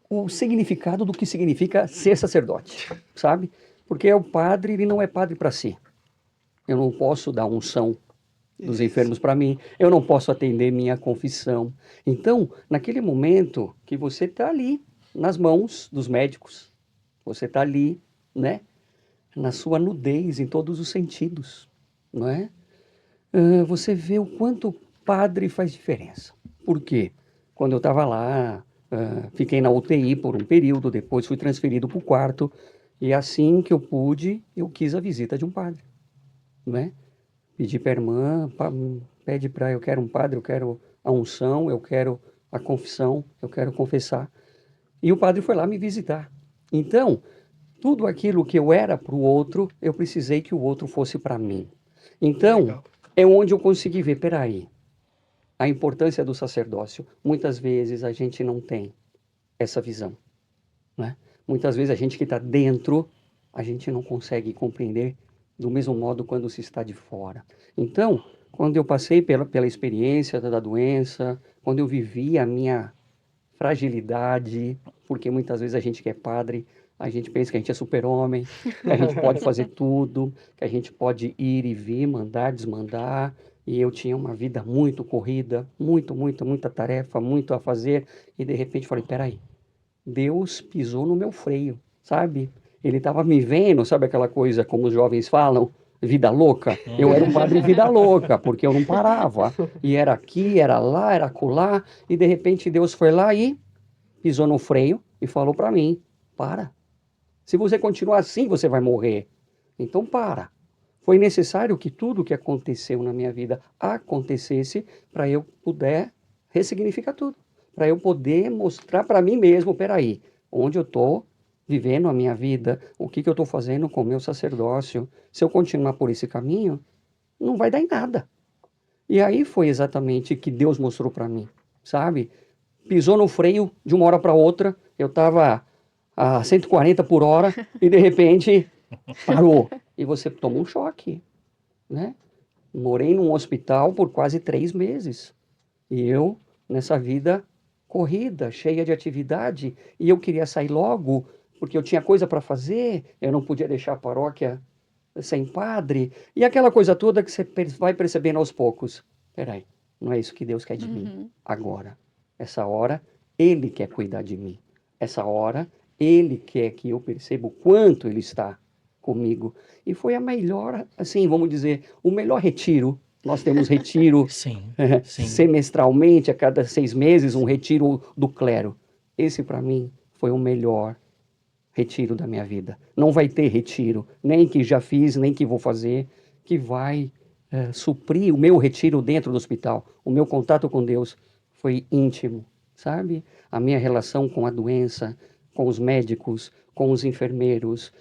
o significado do que significa ser sacerdote, sabe? Porque o padre, ele não é padre para si. Eu não posso dar unção dos enfermos para mim, eu não posso atender minha confissão. Então, naquele momento que você está ali, nas mãos dos médicos, você está ali, né? Na sua nudez, em todos os sentidos, não é? Você vê o quanto o padre faz diferença. Por quê? Quando eu estava lá, fiquei na UTI por um período, depois fui transferido para o quarto, e assim que eu pude, eu quis a visita de um padre, né? Pedi para a irmã, pede para eu quero um padre, eu quero a unção, eu quero a confissão, eu quero confessar. E o padre foi lá me visitar. Então, tudo aquilo que eu era para o outro, eu precisei que o outro fosse para mim. Então, Legal. é onde eu consegui ver, peraí, a importância do sacerdócio. Muitas vezes a gente não tem essa visão, né? Muitas vezes a gente que está dentro, a gente não consegue compreender do mesmo modo quando se está de fora. Então, quando eu passei pela experiência da doença, quando eu vivi a minha fragilidade, porque muitas vezes a gente que é padre, a gente pensa que a gente é super-homem, que a gente pode fazer tudo, que a gente pode ir e vir, mandar, desmandar. E eu tinha uma vida muito corrida, muita tarefa, muito a fazer. E de repente falei, peraí, Deus pisou no meu freio, sabe? Ele estava me vendo, sabe aquela coisa como os jovens falam, vida louca? Eu era um padre vida louca, porque eu não parava. E era aqui, era lá, era acolá. E de repente Deus foi lá e pisou no freio e falou para mim, para. Se você continuar assim, você vai morrer. Então para. Foi necessário que tudo que aconteceu na minha vida acontecesse para eu poder ressignificar tudo. Para eu poder mostrar para mim mesmo, peraí, onde eu estou vivendo a minha vida, o que eu estou fazendo com o meu sacerdócio. Se eu continuar por esse caminho, não vai dar em nada. E aí foi exatamente que Deus mostrou para mim, sabe? Pisou no freio de uma hora para outra, eu estava a 140 por hora e de repente parou. E você toma um choque, né? Morei num hospital por quase 3 meses. E eu, nessa vida corrida, cheia de atividade, e eu queria sair logo, porque eu tinha coisa para fazer, eu não podia deixar a paróquia sem padre, e aquela coisa toda que você vai percebendo aos poucos. Peraí, não é isso que Deus quer de mim agora. Essa hora, Ele quer cuidar de mim. Essa hora, Ele quer que eu perceba o quanto Ele está comigo. E foi a melhor, assim, vamos dizer, o melhor retiro. Nós temos retiro Sim, sim. semestralmente, a cada 6 meses, um retiro do clero. Esse, para mim, foi o melhor retiro da minha vida. Não vai ter retiro, nem que já fiz, nem que vou fazer, que vai suprir o meu retiro dentro do hospital. O meu contato com Deus foi íntimo, sabe? A minha relação com a doença, com os médicos, com os enfermeiros,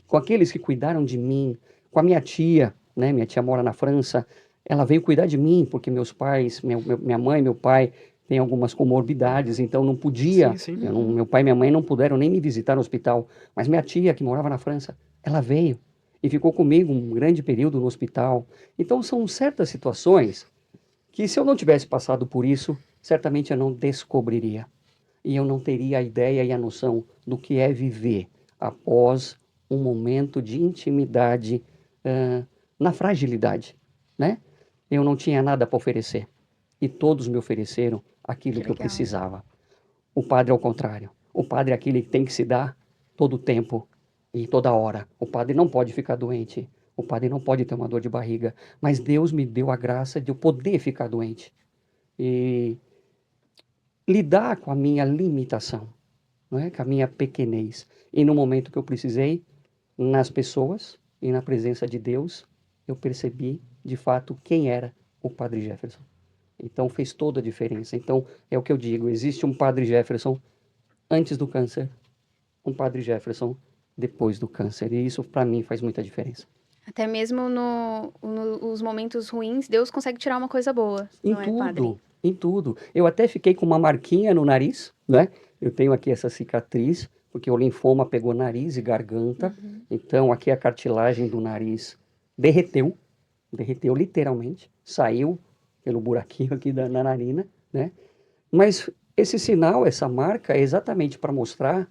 com aqueles que cuidaram de mim, com a minha tia, né? Minha tia mora na França, ela veio cuidar de mim, porque meus pais, minha mãe e meu pai têm algumas comorbidades, então não podia, Sim. meu pai e minha mãe não puderam nem me visitar no hospital, mas minha tia, que morava na França, ela veio e ficou comigo um grande período no hospital. Então são certas situações que, se eu não tivesse passado por isso, certamente eu não descobriria. E eu não teria a ideia e a noção do que é viver após um momento de intimidade na fragilidade, né? Eu não tinha nada para oferecer. E todos me ofereceram aquilo que eu precisava. O padre, ao contrário. O padre é aquele que tem que se dar todo o tempo e toda hora. O padre não pode ficar doente. O padre não pode ter uma dor de barriga. Mas Deus me deu a graça de eu poder ficar doente. E lidar com a minha limitação, não é? Com a minha pequenez. E no momento que eu precisei, nas pessoas e na presença de Deus, eu percebi de fato quem era o Padre Jefferson. Então fez toda a diferença. Então é o que eu digo, existe um Padre Jefferson antes do câncer, um Padre Jefferson depois do câncer. E isso para mim faz muita diferença. Até mesmo nos momentos ruins, Deus consegue tirar uma coisa boa, Em não é, padre? tudo, em tudo. Eu até fiquei com uma marquinha no nariz, né? Eu tenho aqui essa cicatriz, porque o linfoma pegou nariz e garganta. Então aqui a cartilagem do nariz derreteu literalmente, saiu pelo buraquinho aqui na narina, né? Mas esse sinal, essa marca é exatamente para mostrar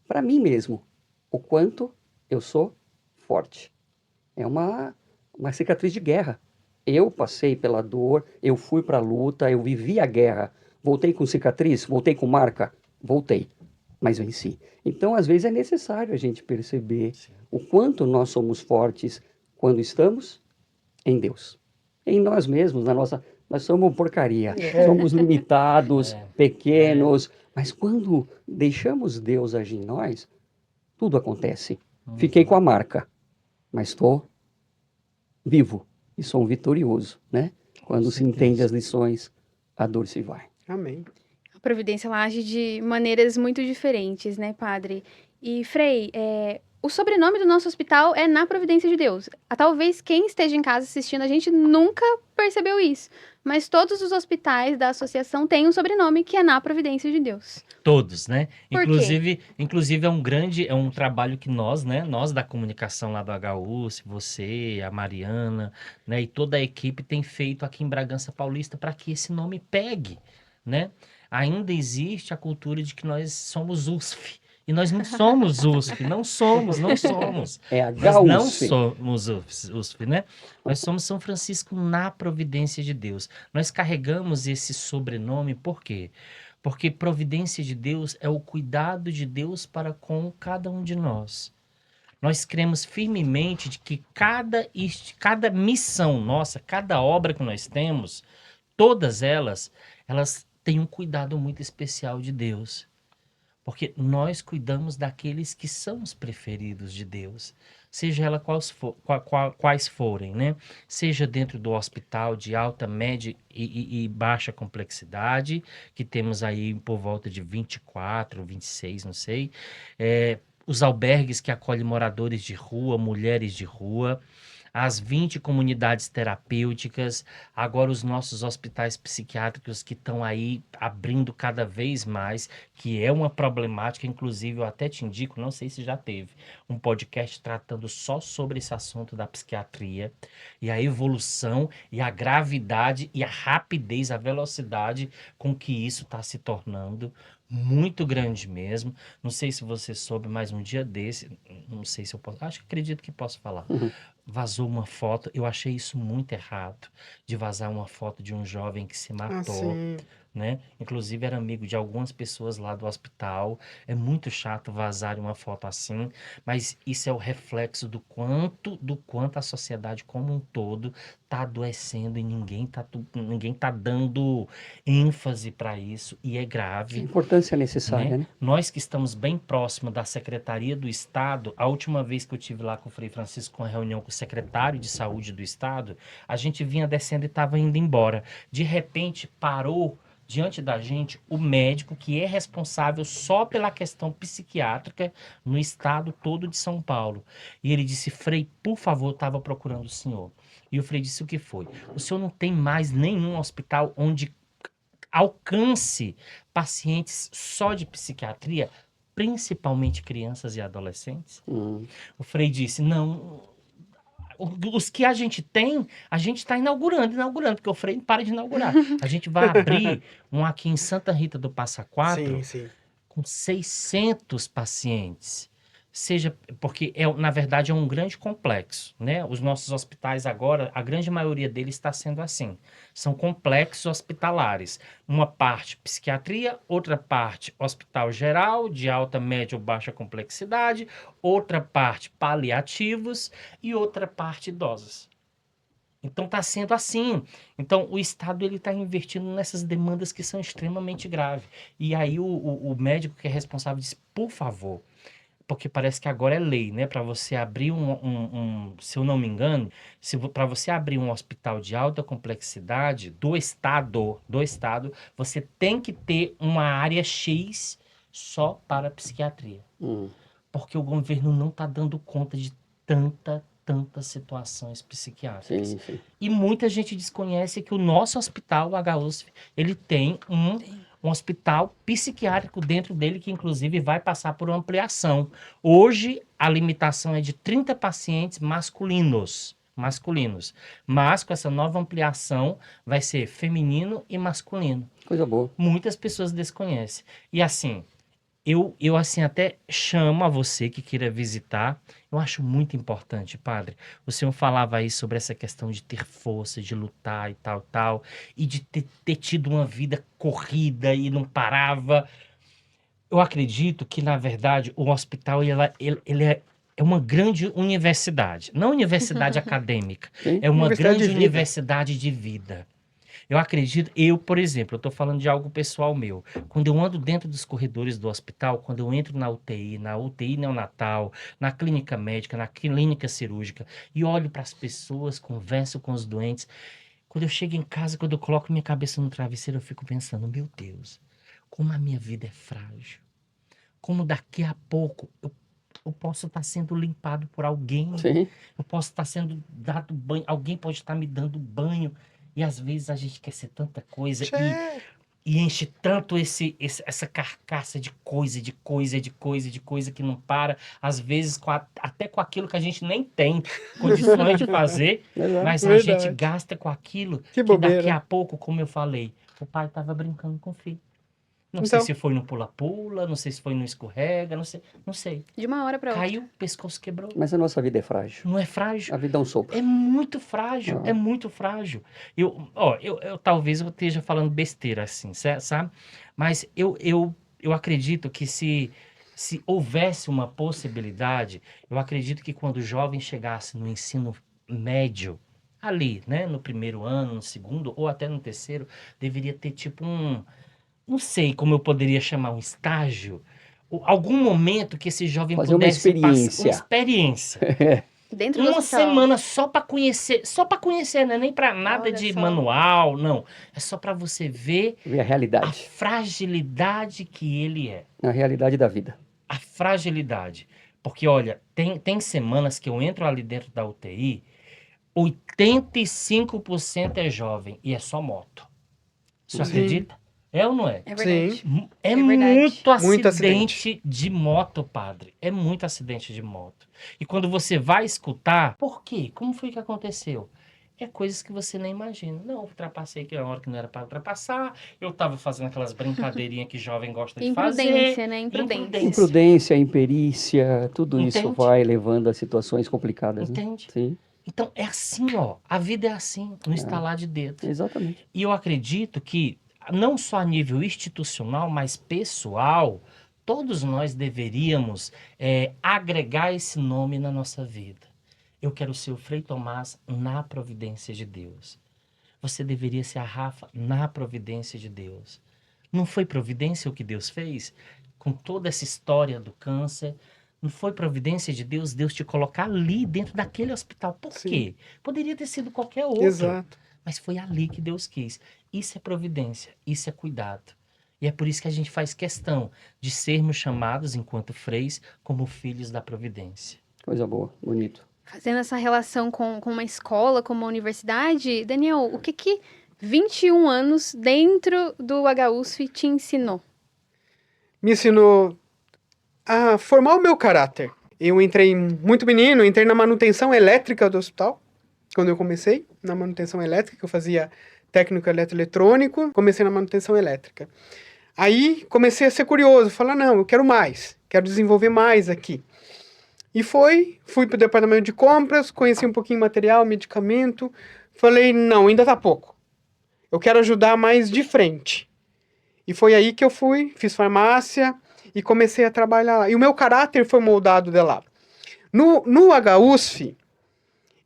para mim mesmo o quanto eu sou forte. É uma cicatriz de guerra. Eu passei pela dor, eu fui para a luta, eu vivi a guerra. Voltei com cicatriz, voltei com marca, voltei, mas venci. Então, às vezes, é necessário a gente perceber o quanto nós somos fortes quando estamos em Deus. Em nós mesmos, nós somos porcaria, somos limitados, pequenos, mas quando deixamos Deus agir em nós, tudo acontece. Fiquei com a marca, mas estou vivo e sou um vitorioso, né? Quando se entende as lições, a dor se vai. Amém. A providência ela age de maneiras muito diferentes, né, padre? E, Frei, o sobrenome do nosso hospital é Na Providência de Deus. Talvez quem esteja em casa assistindo a gente nunca percebeu isso, mas todos os hospitais da associação têm um sobrenome que é Na Providência de Deus. Todos, né? Por quê? Inclusive é um trabalho que nós, né? Nós da comunicação lá do HUS, você, a Mariana, né? E toda a equipe tem feito aqui em Bragança Paulista para que esse nome pegue, né? Ainda existe a cultura de que nós somos USF. E nós não somos USF, não somos. É a Nós não HUSF. somos USF, né? Nós somos São Francisco na Providência de Deus. Nós carregamos esse sobrenome por quê? Porque providência de Deus é o cuidado de Deus para com cada um de nós. Nós cremos firmemente de que cada missão nossa, cada obra que nós temos, todas elas têm um cuidado muito especial de Deus. Porque nós cuidamos daqueles que são os preferidos de Deus, seja ela quais forem, né? Seja dentro do hospital de alta, média e baixa complexidade, que temos aí por volta de 24, 26, não sei. Os albergues que acolhem moradores de rua, mulheres de rua, as 20 comunidades terapêuticas, agora os nossos hospitais psiquiátricos que estão aí abrindo cada vez mais, que é uma problemática, inclusive eu até te indico, não sei se já teve, um podcast tratando só sobre esse assunto da psiquiatria e a evolução e a gravidade e a rapidez, a velocidade com que isso está se tornando muito grande mesmo. Não sei se você soube, mas um dia desse, não sei se eu posso, acredito que posso falar. Vazou uma foto, eu achei isso muito errado, de vazar uma foto de um jovem que se matou, Assim, né? Inclusive era amigo de algumas pessoas lá do hospital. É muito chato vazar uma foto assim, mas isso é o reflexo do quanto a sociedade como um todo tá adoecendo e ninguém tá dando ênfase para isso e é A grave. importância necessária, né? Nós que estamos bem próximo da Secretaria do Estado, a última vez que eu tive lá com o Frei Francisco, com a reunião com o secretário de Saúde do Estado, a gente vinha descendo e estava indo embora. De repente, parou diante da gente o médico que é responsável só pela questão psiquiátrica no estado todo de São Paulo. E ele disse: Frei, por favor, estava procurando o senhor. E o Frei disse: o que foi? O senhor não tem mais nenhum hospital onde alcance pacientes só de psiquiatria, principalmente crianças e adolescentes? O Frei disse: não, os que a gente tem, a gente está inaugurando, porque o Frei não para de inaugurar. A gente vai abrir um aqui em Santa Rita do Passa Quatro sim. com 600 pacientes. seja porque na verdade é um grande complexo, né? Os nossos hospitais agora, a grande maioria deles está sendo assim. São complexos hospitalares. Uma parte psiquiatria, outra parte hospital geral, de alta, média ou baixa complexidade, outra parte paliativos e outra parte idosos. Então está sendo assim. Então o Estado ele está investindo nessas demandas que são extremamente graves. E aí o médico que é responsável diz, por favor, porque parece que agora é lei, né? Para você abrir se eu não me engano, para você abrir um hospital de alta complexidade do estado, você tem que ter uma área X só para psiquiatria. Porque o governo não está dando conta de tantas situações psiquiátricas. Sim, sim. E muita gente desconhece que o nosso hospital, o HUSF, ele tem um hospital psiquiátrico dentro dele, que inclusive vai passar por ampliação. Hoje, a limitação é de 30 pacientes masculinos. Mas com essa nova ampliação, vai ser feminino e masculino. Coisa boa. Muitas pessoas desconhecem. E assim, eu assim até chamo a você que queira visitar. Eu acho muito importante, padre. O senhor falava aí sobre essa questão de ter força, de lutar e tal, e de ter tido uma vida corrida e não parava. Eu acredito que, na verdade, o hospital ele é uma grande universidade. Não universidade acadêmica, Sim. é uma Universidade grande de vida. universidade de vida. Eu acredito, por exemplo, eu estou falando de algo pessoal meu. Quando eu ando dentro dos corredores do hospital, quando eu entro na UTI neonatal, na clínica médica, na clínica cirúrgica, e olho para as pessoas, converso com os doentes, quando eu chego em casa, quando eu coloco minha cabeça no travesseiro, eu fico pensando, meu Deus, como a minha vida é frágil. Como daqui a pouco eu posso estar sendo limpado por alguém. Sim. Eu posso estar sendo dado banho, alguém pode estar me dando banho. E às vezes a gente quer ser tanta coisa e enche tanto essa carcaça de coisa que não para. Às vezes até com aquilo que a gente nem tem condições de fazer, Exato. mas a Verdade. gente gasta com aquilo Que que bobeira. daqui a pouco, como eu falei, o pai estava brincando com o filho. Não sei Então. se foi no pula-pula, não sei se foi no escorrega, não sei. De uma hora para outra. Caiu, o pescoço quebrou. Mas a nossa vida é frágil. Não é frágil? A vida é um sopro. É muito frágil, Ah. é muito frágil. Eu talvez eu esteja falando besteira assim, sabe? Mas eu acredito que se houvesse uma possibilidade, eu acredito que quando o jovem chegasse no ensino médio, ali, né, no primeiro ano, no segundo ou até no terceiro, deveria ter tipo não sei como eu poderia chamar, um estágio, algum momento que esse jovem Fazer uma pudesse passar experiência. uma experiência. Dentro do Uma hospital. semana só para conhecer, não é nem para nada Olha de só. manual, não. É só para você ver Ver a a realidade. fragilidade que ele é. A realidade da vida. A fragilidade. Porque, olha, tem semanas que eu entro ali dentro da UTI, 85% é jovem e é só moto. Você Sim. acredita? É ou não é? É verdade. Sim. É verdade. muito Muito acidente de moto, padre. É muito acidente de moto. E quando você vai escutar, por quê? Como foi que aconteceu? É coisas que você nem imagina. Não, ultrapassei que é a hora que não era para ultrapassar. Eu tava fazendo aquelas brincadeirinhas que jovem gosta de fazer. Imprudência, né? Imprudência. Imprudência, imperícia, tudo isso Entende? vai levando a situações complicadas. Né? Entende? Sim, Então é assim, ó. A vida é assim, no estalar de dedo. exatamente. E eu acredito que, não só a nível institucional, mas pessoal, todos nós deveríamos agregar esse nome na nossa vida. Eu quero ser o Frei Tomás na providência de Deus. Você deveria ser a Rafa na providência de Deus. Não foi providência o que Deus fez? Com toda essa história do câncer, não foi providência de Deus te colocar ali dentro daquele hospital? Por Sim. quê? Poderia ter sido qualquer outro. Exato. Mas foi ali que Deus quis. Isso é providência, isso é cuidado. E é por isso que a gente faz questão de sermos chamados, enquanto freis, como filhos da providência. Coisa boa, bonito. Fazendo essa relação com uma escola, com uma universidade, Daniel, o que 21 anos dentro do HUSF te ensinou? Me ensinou a formar o meu caráter. Eu entrei muito menino, entrei na manutenção elétrica do hospital. Quando eu comecei na manutenção elétrica, eu fazia técnico eletroeletrônico, comecei na manutenção elétrica. Aí comecei a ser curioso, falar, não, eu quero mais, quero desenvolver mais aqui. E fui pro departamento de compras, conheci um pouquinho material, medicamento. Falei, não, ainda tá pouco. Eu quero ajudar mais de frente. E foi aí que eu fui, fiz farmácia e comecei a trabalhar lá. E o meu caráter foi moldado de lá. No HUSF,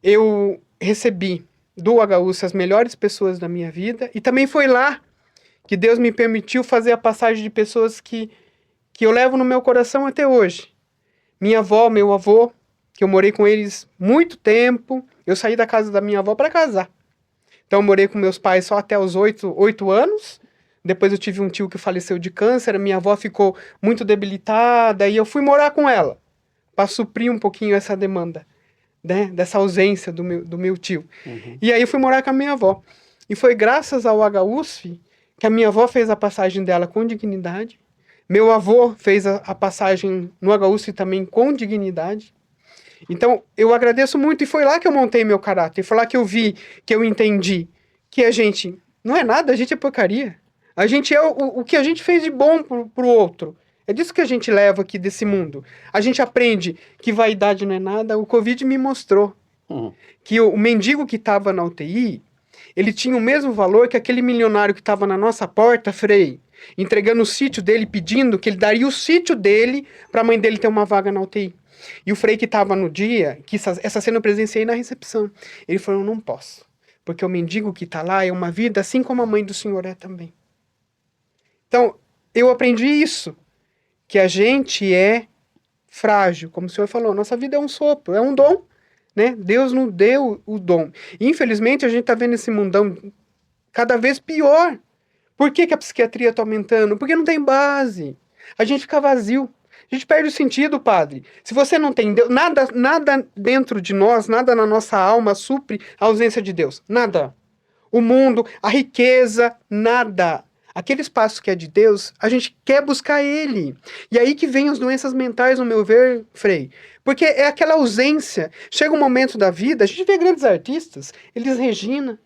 eu recebi do HUSF as melhores pessoas da minha vida. E também foi lá que Deus me permitiu fazer a passagem de pessoas que eu levo no meu coração até hoje. Minha avó, meu avô, que eu morei com eles muito tempo. Eu saí da casa da minha avó para casar. Então eu morei com meus pais só até os 8 anos. Depois eu tive um tio que faleceu de câncer. A minha avó ficou muito debilitada e eu fui morar com ela para suprir um pouquinho essa demanda, né? Dessa ausência do meu tio. Uhum. E aí eu fui morar com a minha avó. E foi graças ao HUSF que a minha avó fez a passagem dela com dignidade. Meu avô fez a passagem no HUSF também com dignidade. Então, eu agradeço muito. E foi lá que eu montei meu caráter. Foi lá que eu vi, que eu entendi que a gente não é nada, a gente é porcaria. A gente é o que a gente fez de bom pro outro. É disso que a gente leva aqui desse mundo. A gente aprende que vaidade não é nada. O Covid me mostrou que o mendigo que estava na UTI, ele tinha o mesmo valor que aquele milionário que estava na nossa porta, Frei, entregando o sítio dele, pedindo que ele daria o sítio dele para a mãe dele ter uma vaga na UTI. E o Frei que estava no dia, que essa cena eu presenciei na recepção, ele falou, eu não posso, porque o mendigo que está lá é uma vida assim como a mãe do senhor é também. Então, eu aprendi isso, que a gente é frágil, como o senhor falou, nossa vida é um sopro, é um dom, né? Deus nos deu o dom. E, infelizmente, a gente está vendo esse mundão cada vez pior. Por que a psiquiatria está aumentando? Porque não tem base. A gente fica vazio. A gente perde o sentido, padre. Se você não tem Deus, nada dentro de nós, nada na nossa alma supre a ausência de Deus. Nada. O mundo, a riqueza, nada. Aquele espaço que é de Deus, a gente quer buscar ele. E aí que vem as doenças mentais, no meu ver, Frei. Porque é aquela ausência. Chega um momento da vida, a gente vê grandes artistas, Elis Regina,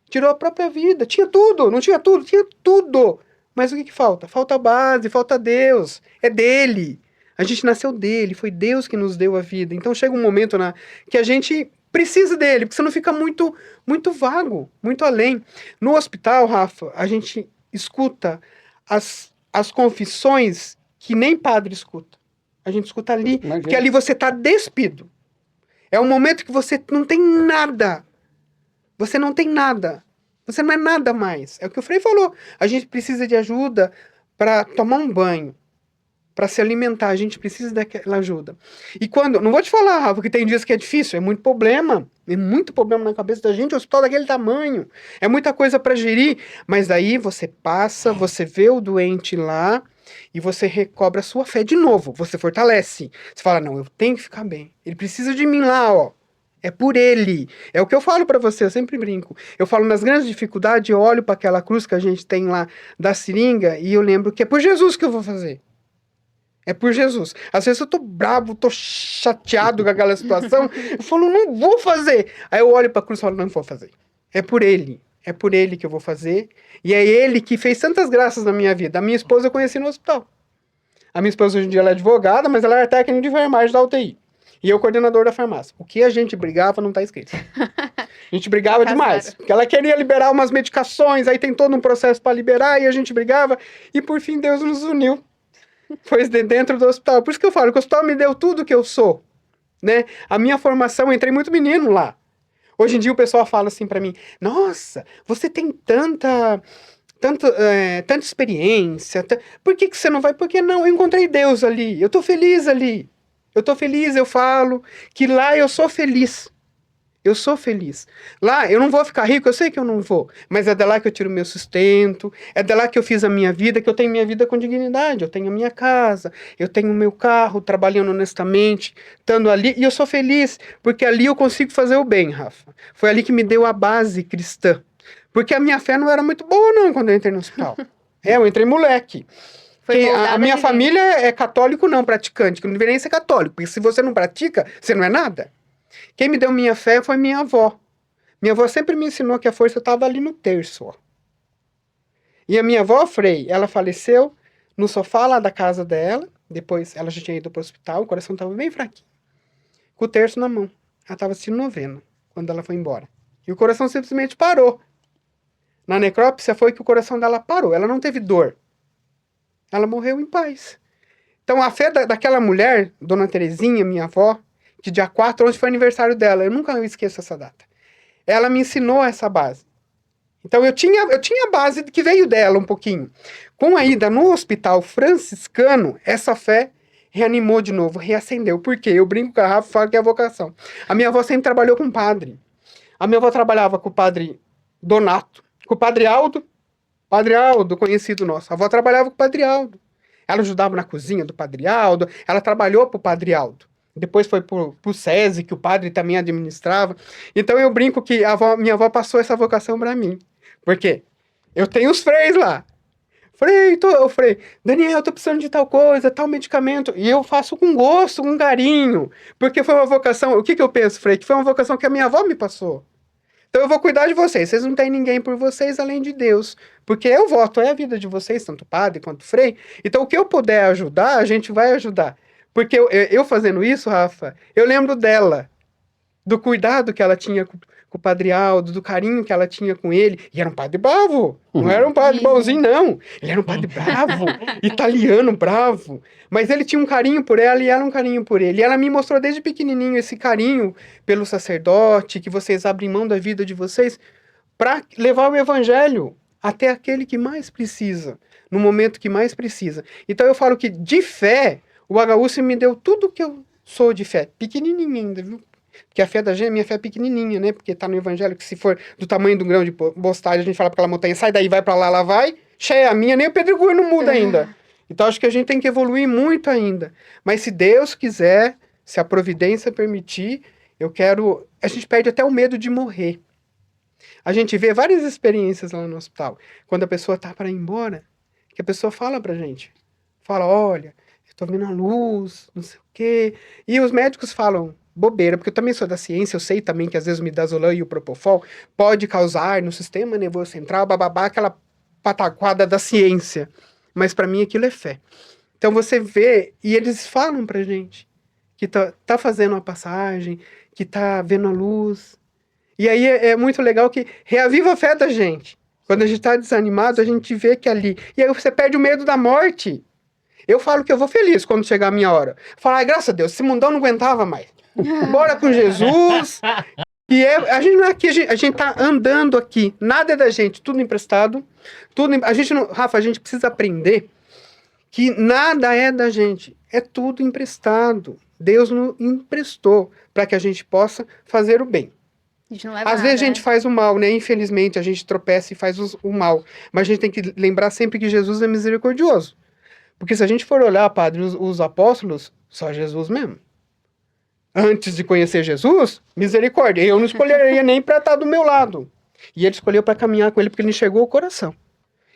tirou a própria vida. Tinha tudo, não tinha tudo? Tinha tudo. Mas o que falta? Falta base, falta Deus. É dele. A gente nasceu dele, foi Deus que nos deu a vida. Então chega um momento que a gente precisa dele, porque senão fica muito, muito vago, muito além. No hospital, Rafa, a gente escuta as confissões que nem padre escuta. A gente escuta ali, porque ali você está despido. É um momento que você não tem nada. Você não tem nada. Você não é nada mais. É o que o Frei falou. A gente precisa de ajuda para tomar um banho, para se alimentar. A gente precisa daquela ajuda. E quando... Não vou te falar, Rafa, que tem dias que é difícil. É muito problema. É muito problema na cabeça da gente. O hospital daquele tamanho. É muita coisa para gerir. Mas daí você passa, você vê o doente lá e você recobra a sua fé de novo. Você fortalece. Você fala, não, eu tenho que ficar bem. Ele precisa de mim lá, ó. É por ele. É o que eu falo para você, eu sempre brinco. Eu falo nas grandes dificuldades, eu olho para aquela cruz que a gente tem lá da seringa e eu lembro que é por Jesus que eu vou fazer. É por Jesus. Às vezes eu tô bravo, tô chateado com aquela situação, eu falo, não vou fazer. Aí eu olho para a cruz e falo, não vou fazer. É por ele. É por ele que eu vou fazer. E é ele que fez tantas graças na minha vida. A minha esposa eu conheci no hospital. A minha esposa hoje em dia ela é advogada, mas ela era técnica de enfermagem da UTI. E eu coordenador da farmácia. O que a gente brigava não tá escrito. A gente brigava demais. Porque ela queria liberar umas medicações, aí tem todo um processo para liberar, e a gente brigava. E por fim Deus nos uniu. Foi dentro do hospital. Por isso que eu falo que o hospital me deu tudo que eu sou. Né? A minha formação, eu entrei muito menino lá. Hoje em dia o pessoal fala assim para mim, nossa, você tem tanta experiência. Por que você não vai? Porque não, eu encontrei Deus ali. Eu tô feliz ali. Eu tô feliz, eu falo que lá eu sou feliz. Eu sou feliz. Lá eu não vou ficar rico, eu sei que eu não vou. Mas é de lá que eu tiro meu sustento. É de lá que eu fiz a minha vida, que eu tenho minha vida com dignidade. Eu tenho a minha casa, eu tenho o meu carro, trabalhando honestamente, estando ali. E eu sou feliz, porque ali eu consigo fazer o bem, Rafa. Foi ali que me deu a base cristã. Porque a minha fé não era muito boa, não, quando eu entrei no hospital. Eu entrei moleque. A minha família é católico não praticante, que não deveria nem ser católico, porque se você não pratica, você não é nada. Quem me deu minha fé foi minha avó. Minha avó sempre me ensinou que a força estava ali no terço. Ó. E a minha avó, Frei, ela faleceu no sofá lá da casa dela, depois ela já tinha ido para o hospital, o coração estava bem fraquinho. com o terço na mão. Ela estava assistindo novena quando ela foi embora. E o coração simplesmente parou. Na necrópsia foi que o coração dela parou. Ela não teve dor. Ela morreu em paz. Então a fé daquela mulher, Dona Terezinha, minha avó, que dia 4, hoje foi aniversário dela. Eu nunca esqueço essa data. Ela me ensinou essa base. Então eu tinha a base que veio dela um pouquinho. Com a ida no hospital franciscano, essa fé reanimou de novo, reacendeu. Por quê? Eu brinco com a Rafa e falo que é a vocação. A minha avó sempre trabalhou com padre. A minha avó trabalhava com o padre Donato, com o padre Aldo, conhecido nosso. A avó trabalhava com o padre Aldo. Ela ajudava na cozinha do padre Aldo, ela trabalhou para o padre Aldo. Depois foi para o SESI, que o padre também administrava. Então eu brinco que minha avó passou essa vocação para mim. Por quê? Eu tenho os freis lá. Frei, Daniel, eu tô precisando de tal coisa, tal medicamento. E eu faço com gosto, com carinho. Porque foi uma vocação. O que eu penso, Frei? Que foi uma vocação que a minha avó me passou. Então eu vou cuidar de vocês. Vocês não têm ninguém por vocês além de Deus. Porque eu voto, é a vida de vocês, tanto padre quanto Frei. Então o que eu puder ajudar, a gente vai ajudar. Porque eu fazendo isso, Rafa, eu lembro dela. Do cuidado que ela tinha com o padre Aldo, do carinho que ela tinha com ele. E era um padre bravo. Não era um padre bonzinho, não. Ele era um padre bravo, italiano bravo. Mas ele tinha um carinho por ela e ela um carinho por ele. E ela me mostrou desde pequenininho esse carinho pelo sacerdote, que vocês abrem mão da vida de vocês para levar o evangelho até aquele que mais precisa, no momento que mais precisa. Então eu falo que de fé, o HUC me deu tudo que eu sou de fé. Pequenininha ainda, viu? Porque a fé da gente, minha fé é pequenininha, né? Porque tá no evangelho que se for do tamanho do grão de mostarda, a gente fala pra aquela montanha, sai daí, vai pra lá, ela vai. Cheia a minha, nem o pedregulho não muda ainda. Então acho que a gente tem que evoluir muito ainda. Mas se Deus quiser, se a providência permitir, a gente perde até o medo de morrer. A gente vê várias experiências lá no hospital. Quando a pessoa tá para ir embora, que a pessoa fala pra gente. Fala, olha, eu tô vendo a luz, não sei o quê. E os médicos falam bobeira, porque eu também sou da ciência, eu sei também que às vezes o midazolam e o propofol pode causar no sistema nervoso central, bababá, aquela pataquada da ciência. Mas para mim aquilo é fé. Então você vê, e eles falam pra gente que tá fazendo uma passagem, que tá vendo a luz. E aí é muito legal que reaviva a fé da gente. Quando a gente tá desanimado, a gente vê que ali... E aí você perde o medo da morte. Eu falo que eu vou feliz quando chegar a minha hora. Falo, ai, graças a Deus, esse mundão não aguentava mais. Bora com Jesus. E a gente não é aqui, a gente tá andando aqui. Nada é da gente, tudo emprestado. A gente não, Rafa, a gente precisa aprender que nada é da gente. É tudo emprestado. Deus nos emprestou para que a gente possa fazer o bem. Às vezes a gente faz o mal, né? Infelizmente, a gente tropeça e faz o mal. Mas a gente tem que lembrar sempre que Jesus é misericordioso. Porque se a gente for olhar, padre, os apóstolos, só Jesus mesmo. Antes de conhecer Jesus, misericórdia. Eu não escolheria nem para estar do meu lado. E ele escolheu para caminhar com ele porque ele enxergou o coração.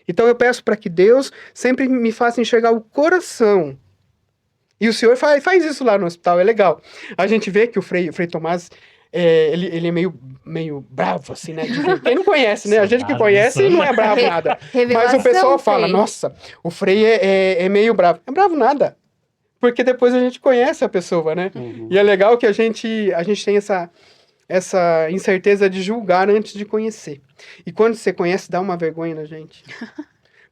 Então eu peço para que Deus sempre me faça enxergar o coração. E o Senhor faz isso lá no hospital, é legal. A gente vê que o Frei Tomás, ele é meio bravo, assim, né? Quem não conhece, né? A gente que conhece não é bravo nada. Mas o pessoal fala, nossa, o Frei é meio bravo. É bravo nada. Porque depois a gente conhece a pessoa, né? Uhum. E é legal que a gente tem essa incerteza de julgar antes de conhecer. E quando você conhece, dá uma vergonha na gente.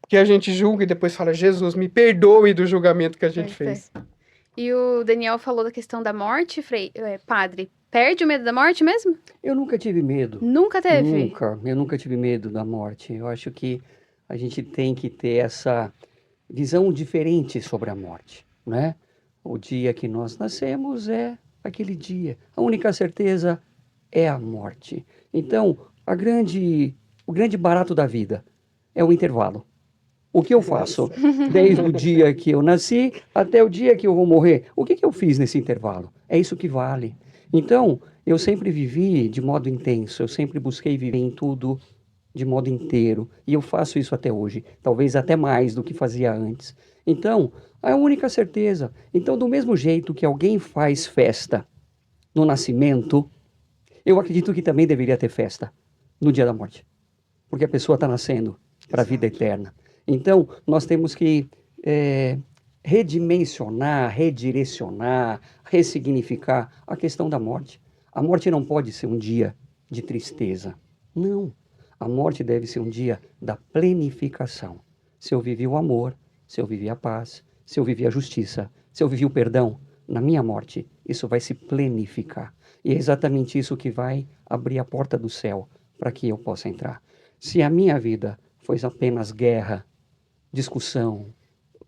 Porque a gente julga e depois fala, Jesus, me perdoe do julgamento que a gente fez. E o Daniel falou da questão da morte, padre. Perde o medo da morte mesmo? Eu nunca tive medo. Nunca teve? Nunca. Eu nunca tive medo da morte. Eu acho que a gente tem que ter essa visão diferente sobre a morte, né? O dia que nós nascemos é aquele dia. A única certeza é a morte. Então, o grande barato da vida é o intervalo. O que eu faço desde o dia que eu nasci até o dia que eu vou morrer? O que eu fiz nesse intervalo? É isso que vale. Então, eu sempre vivi de modo intenso. Eu sempre busquei viver em tudo de modo inteiro. E eu faço isso até hoje. Talvez até mais do que fazia antes. Então, é a única certeza. Então, do mesmo jeito que alguém faz festa no nascimento, eu acredito que também deveria ter festa no dia da morte. Porque a pessoa está nascendo para a vida eterna. Então, nós temos que redimensionar, redirecionar, ressignificar a questão da morte. A morte não pode ser um dia de tristeza. Não. A morte deve ser um dia da plenificação. Se eu vivi o amor, se eu vivi a paz, se eu vivi a justiça, se eu vivi o perdão, na minha morte, isso vai se plenificar. E é exatamente isso que vai abrir a porta do céu para que eu possa entrar. Se a minha vida foi apenas guerra, discussão,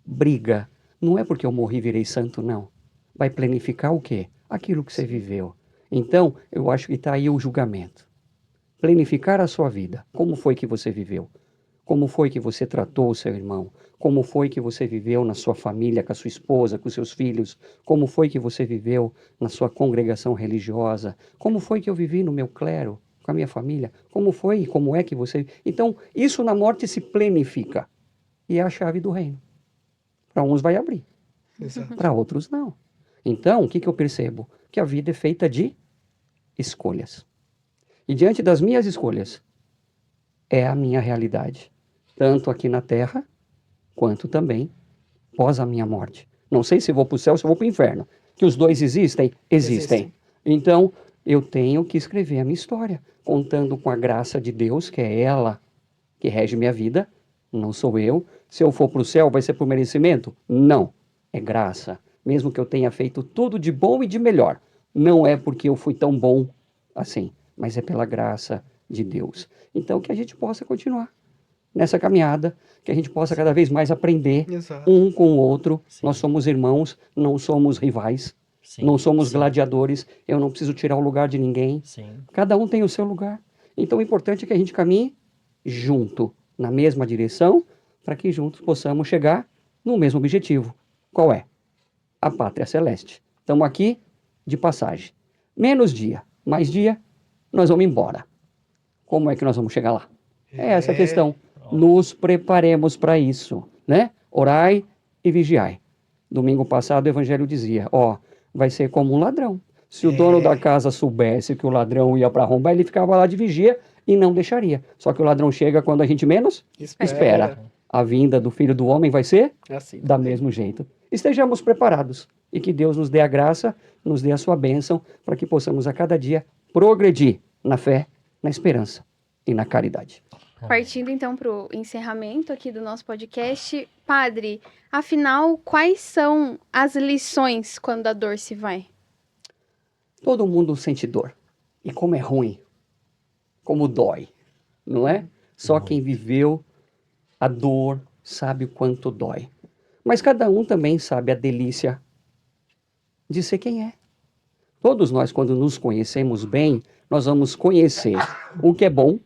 briga, não é porque eu morri e virei santo, não. Vai plenificar o quê? Aquilo que você viveu. Então, eu acho que está aí o julgamento. Plenificar a sua vida. Como foi que você viveu? Como foi que você tratou o seu irmão? Como foi que você viveu na sua família, com a sua esposa, com os seus filhos? Como foi que você viveu na sua congregação religiosa? Como foi que eu vivi no meu clero, com a minha família? Como foi e como é que você... Então, isso na morte se plenifica. E é a chave do reino. Para uns vai abrir, Exato. para outros não. Então, o que eu percebo? Que a vida é feita de escolhas. E diante das minhas escolhas, é a minha realidade. Tanto aqui na terra, quanto também pós a minha morte. Não sei se vou para o céu ou se vou para o inferno. Que os dois existem? Existem. Então, eu tenho que escrever a minha história, contando com a graça de Deus, que é ela que rege minha vida, não sou eu. Se eu for para o céu, vai ser por merecimento? Não. É graça. Mesmo que eu tenha feito tudo de bom e de melhor. Não é porque eu fui tão bom assim, mas é pela graça de Deus. Então, que a gente possa continuar nessa caminhada, que a gente possa cada vez mais aprender Exato. um com o outro. Sim. Nós somos irmãos, não somos rivais, Sim, não somos sim, gladiadores. Eu não preciso tirar o lugar de ninguém. sim. Cada um tem o seu lugar. Então, o importante é que a gente caminhe junto, na mesma direção, para que juntos possamos chegar no mesmo objetivo. Qual é? A pátria celeste. Estamos aqui de passagem. Menos dia, mais dia, nós vamos embora. Como é que nós vamos chegar lá? É essa a questão. Nos preparemos para isso, né? Orai e vigiai. Domingo passado o evangelho dizia, vai ser como um ladrão. Se o dono da casa soubesse que o ladrão ia para arrombar, ele ficava lá de vigia e não deixaria. Só que o ladrão chega quando a gente menos espera. A vinda do Filho do Homem vai ser Assim. da mesmo jeito. Estejamos preparados e que Deus nos dê a graça, nos dê a sua bênção, para que possamos a cada dia progredir na fé, na esperança e na caridade. Partindo então para o encerramento aqui do nosso podcast, Padre, afinal, quais são as lições quando a dor se vai? Todo mundo sente dor. E como é ruim, como dói, não é? Só quem viveu a dor sabe o quanto dói. Mas cada um também sabe a delícia de ser quem é. Todos nós, quando nos conhecemos bem, nós vamos conhecer o que é bom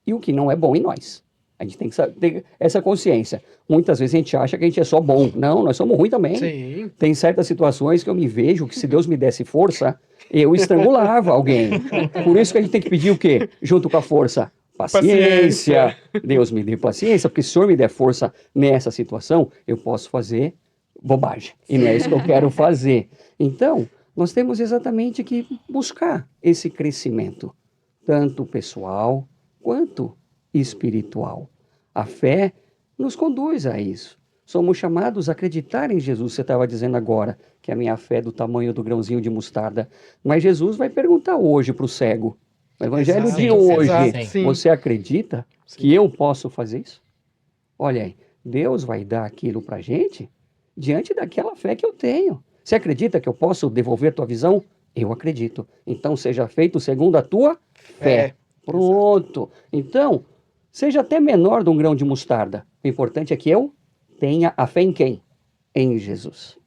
e o que não é bom em nós. A gente tem que ter essa consciência. Muitas vezes a gente acha que a gente é só bom. Não, nós somos ruins também. Sim. Tem certas situações que eu me vejo que se Deus me desse força, eu estrangulava alguém. Por isso que a gente tem que pedir o quê? Junto com a força? Paciência. Deus me dê paciência, porque se o Senhor me der força nessa situação, eu posso fazer bobagem. E não é isso que eu quero fazer. Então, nós temos exatamente que buscar esse crescimento, tanto pessoal quanto espiritual. A fé nos conduz a isso. Somos chamados a acreditar em Jesus. Você estava dizendo agora que a minha fé é do tamanho do grãozinho de mostarda. Mas Jesus vai perguntar hoje para o cego, no evangelho de hoje, Sim. você acredita que eu posso fazer isso? Olha aí, Deus vai dar aquilo para a gente diante daquela fé que eu tenho. Você acredita que eu posso devolver tua visão? Eu acredito. Então seja feito segundo a tua fé. Pronto. Então, seja até menor de um grão de mostarda. O importante é que eu tenha a fé em quem? Em Jesus.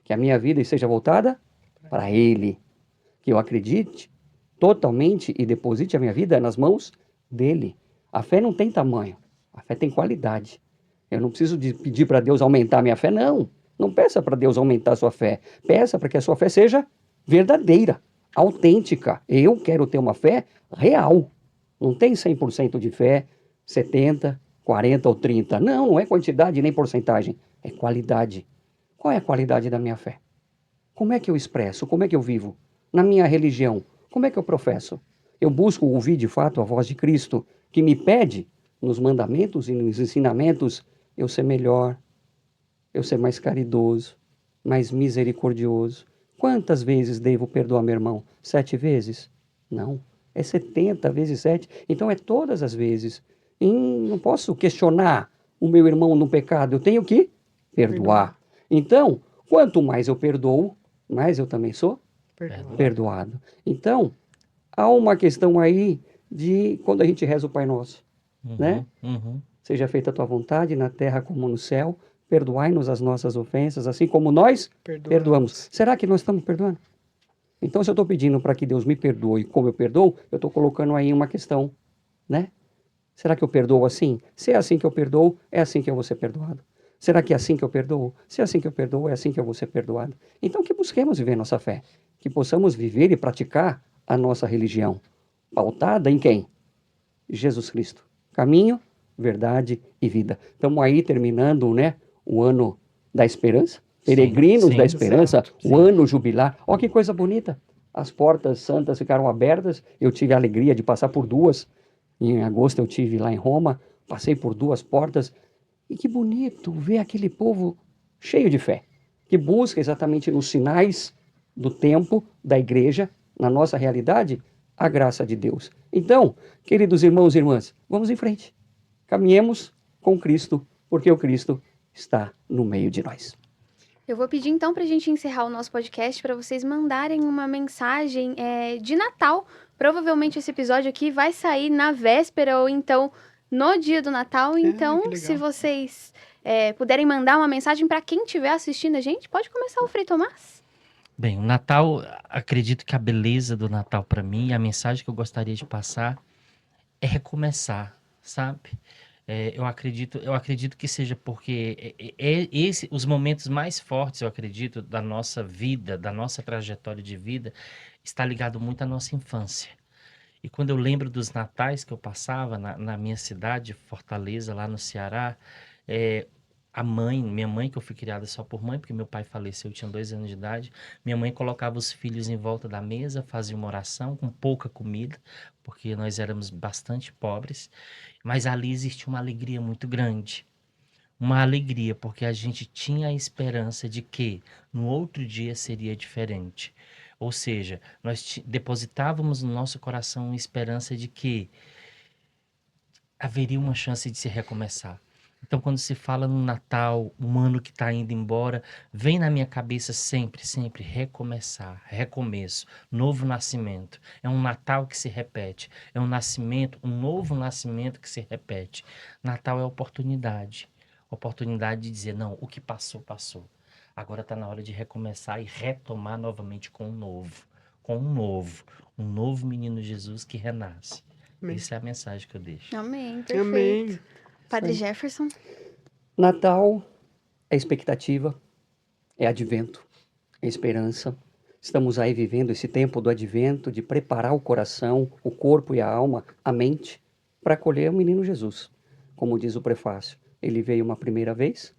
Que a minha vida esteja voltada para Ele. Que eu acredite totalmente e deposite a minha vida nas mãos dEle. A fé não tem tamanho. A fé tem qualidade. Eu não preciso pedir para Deus aumentar a minha fé, não. Não peça para Deus aumentar a sua fé. Peça para que a sua fé seja verdadeira, autêntica. Eu quero ter uma fé real. Não tem 100% de fé, 70%, 40% ou 30%. Não, não é quantidade nem porcentagem. É qualidade. Qual é a qualidade da minha fé? Como é que eu expresso? Como é que eu vivo? Na minha religião, como é que eu professo? Eu busco ouvir de fato a voz de Cristo, que me pede, nos mandamentos e nos ensinamentos, eu ser melhor, eu ser mais caridoso, mais misericordioso. Quantas vezes devo perdoar meu irmão? 7 vezes? Não, é 70 vezes 7. Então é todas as vezes. E não posso questionar o meu irmão no pecado, eu tenho que perdoar. Então, quanto mais eu perdoo, mais eu também sou Perdoa. perdoado. Então, há uma questão aí de quando a gente reza o Pai Nosso, né? Seja feita a tua vontade na terra como no céu, perdoai-nos as nossas ofensas, assim como nós perdoamos. Será que nós estamos perdoando? Então, se eu estou pedindo para que Deus me perdoe como eu perdoo, eu estou colocando aí uma questão, né? Será que eu perdoo assim? Se é assim que eu perdoo, é assim que eu vou ser perdoado. Será que é assim que eu perdoo? Se é assim que eu perdoo, é assim que eu vou ser perdoado. Então, que busquemos viver nossa fé, que possamos viver e praticar a nossa religião, pautada em quem? Jesus Cristo. Caminho, verdade e vida. Estamos aí terminando, né, o ano da esperança, peregrinos sim, da esperança, exato, o ano jubilar. Olha que coisa bonita. As portas santas ficaram abertas. Eu tive a alegria de passar por 2. Em agosto eu tive lá em Roma, passei por 2 portas. E que bonito ver aquele povo cheio de fé, que busca exatamente nos sinais do tempo, da igreja, na nossa realidade, a graça de Deus. Então, queridos irmãos e irmãs, vamos em frente. Caminhemos com Cristo, porque o Cristo está no meio de nós. Eu vou pedir então para a gente encerrar o nosso podcast para vocês mandarem uma mensagem de Natal. Provavelmente esse episódio aqui vai sair na véspera ou então no dia do Natal. Então, que legal. se vocês puderem mandar uma mensagem para quem estiver assistindo a gente, pode começar o Frei Tomás. Bem, o Natal, acredito que a beleza do Natal para mim, a mensagem que eu gostaria de passar é recomeçar, sabe? Eu acredito que seja porque os momentos mais fortes, eu acredito, da nossa vida, da nossa trajetória de vida, está ligado muito à nossa infância. E quando eu lembro dos natais que eu passava na minha cidade, Fortaleza, lá no Ceará, minha mãe, que eu fui criada só por mãe, porque meu pai faleceu, eu tinha 2 anos de idade, minha mãe colocava os filhos em volta da mesa, fazia uma oração com pouca comida, porque nós éramos bastante pobres, mas ali existia uma alegria muito grande. Uma alegria, porque a gente tinha a esperança de que no outro dia seria diferente. Ou seja, nós depositávamos no nosso coração uma esperança de que haveria uma chance de se recomeçar. Então, quando se fala no Natal, um ano que está indo embora, vem na minha cabeça sempre, sempre recomeçar, recomeço, novo nascimento. É um Natal que se repete, é um nascimento, um novo nascimento que se repete. Natal é oportunidade de dizer, não, o que passou, passou. Agora está na hora de recomeçar e retomar novamente com um novo menino Jesus que renasce. Amém. Essa é a mensagem que eu deixo. Amém, perfeito. Amém. Padre Jefferson. Natal é expectativa, é advento, é esperança. Estamos aí vivendo esse tempo do advento, de preparar o coração, o corpo e a alma, a mente, para acolher o menino Jesus. Como diz o prefácio, ele veio uma primeira vez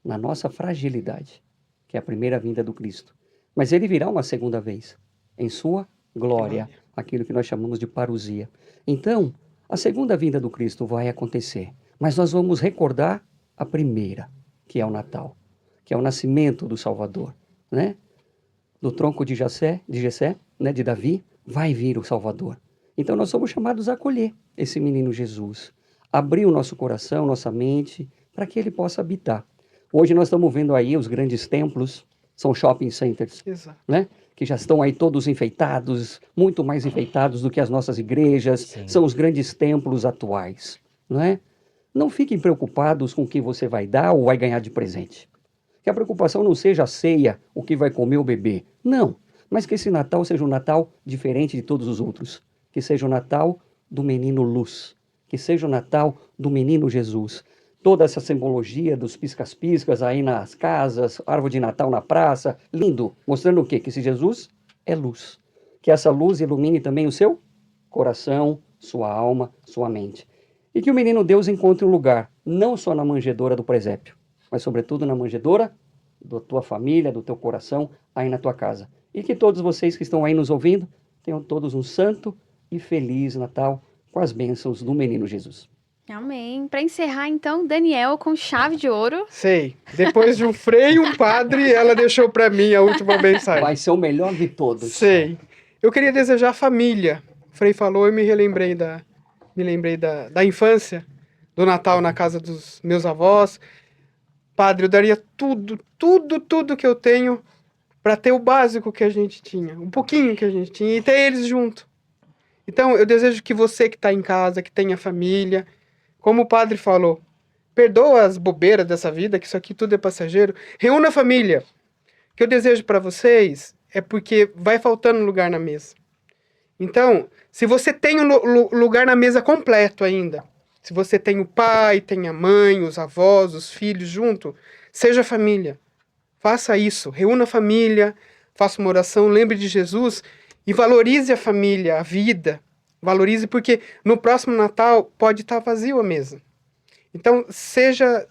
na nossa fragilidade, que é a primeira vinda do Cristo. Mas ele virá uma segunda vez, em sua glória, aquilo que nós chamamos de parousia. Então, a segunda vinda do Cristo vai acontecer, mas nós vamos recordar a primeira, que é o Natal, que é o nascimento do Salvador, né? Do tronco de Jessé, né, de Davi, vai vir o Salvador. Então nós somos chamados a acolher esse menino Jesus, abrir o nosso coração, nossa mente, para que ele possa habitar. Hoje nós estamos vendo aí os grandes templos, são shopping centers, Exato. né? Que já estão aí todos enfeitados, muito mais enfeitados do que as nossas igrejas, Sim. são os grandes templos atuais, não é? Não fiquem preocupados com o que você vai dar ou vai ganhar de presente. Que a preocupação não seja a ceia, o que vai comer o bebê. Não, mas que esse Natal seja um Natal diferente de todos os outros. Que seja o Natal do menino Luz. Que seja o Natal do menino Jesus. Toda essa simbologia dos piscas-piscas aí nas casas, árvore de Natal na praça, lindo, mostrando o quê? Que esse Jesus é luz. Que essa luz ilumine também o seu coração, sua alma, sua mente. E que o menino Deus encontre um lugar, não só na manjedoura do presépio, mas sobretudo na manjedoura da tua família, do teu coração, aí na tua casa. E que todos vocês que estão aí nos ouvindo, tenham todos um santo e feliz Natal com as bênçãos do menino Jesus. Amém. Para encerrar, então, Daniel com chave de ouro. Sei. Depois de um Frei e um padre, ela deixou para mim a última mensagem. Vai ser o melhor de todos. Sei. Eu queria desejar família. O Frei falou e me lembrei da infância, do Natal na casa dos meus avós. Padre, eu daria tudo que eu tenho para ter o básico que a gente tinha, um pouquinho que a gente tinha, e ter eles junto. Então, eu desejo que você que está em casa, que tenha família, como o padre falou, perdoa as bobeiras dessa vida, que isso aqui tudo é passageiro, reúna a família. O que eu desejo para vocês é porque vai faltando lugar na mesa. Então, se você tem um lugar na mesa completo ainda, se você tem o pai, tem a mãe, os avós, os filhos junto, seja família. Faça isso, reúna a família, faça uma oração, lembre de Jesus e valorize a família, a vida. Valorize porque no próximo Natal pode estar vazio a mesa. Então, seja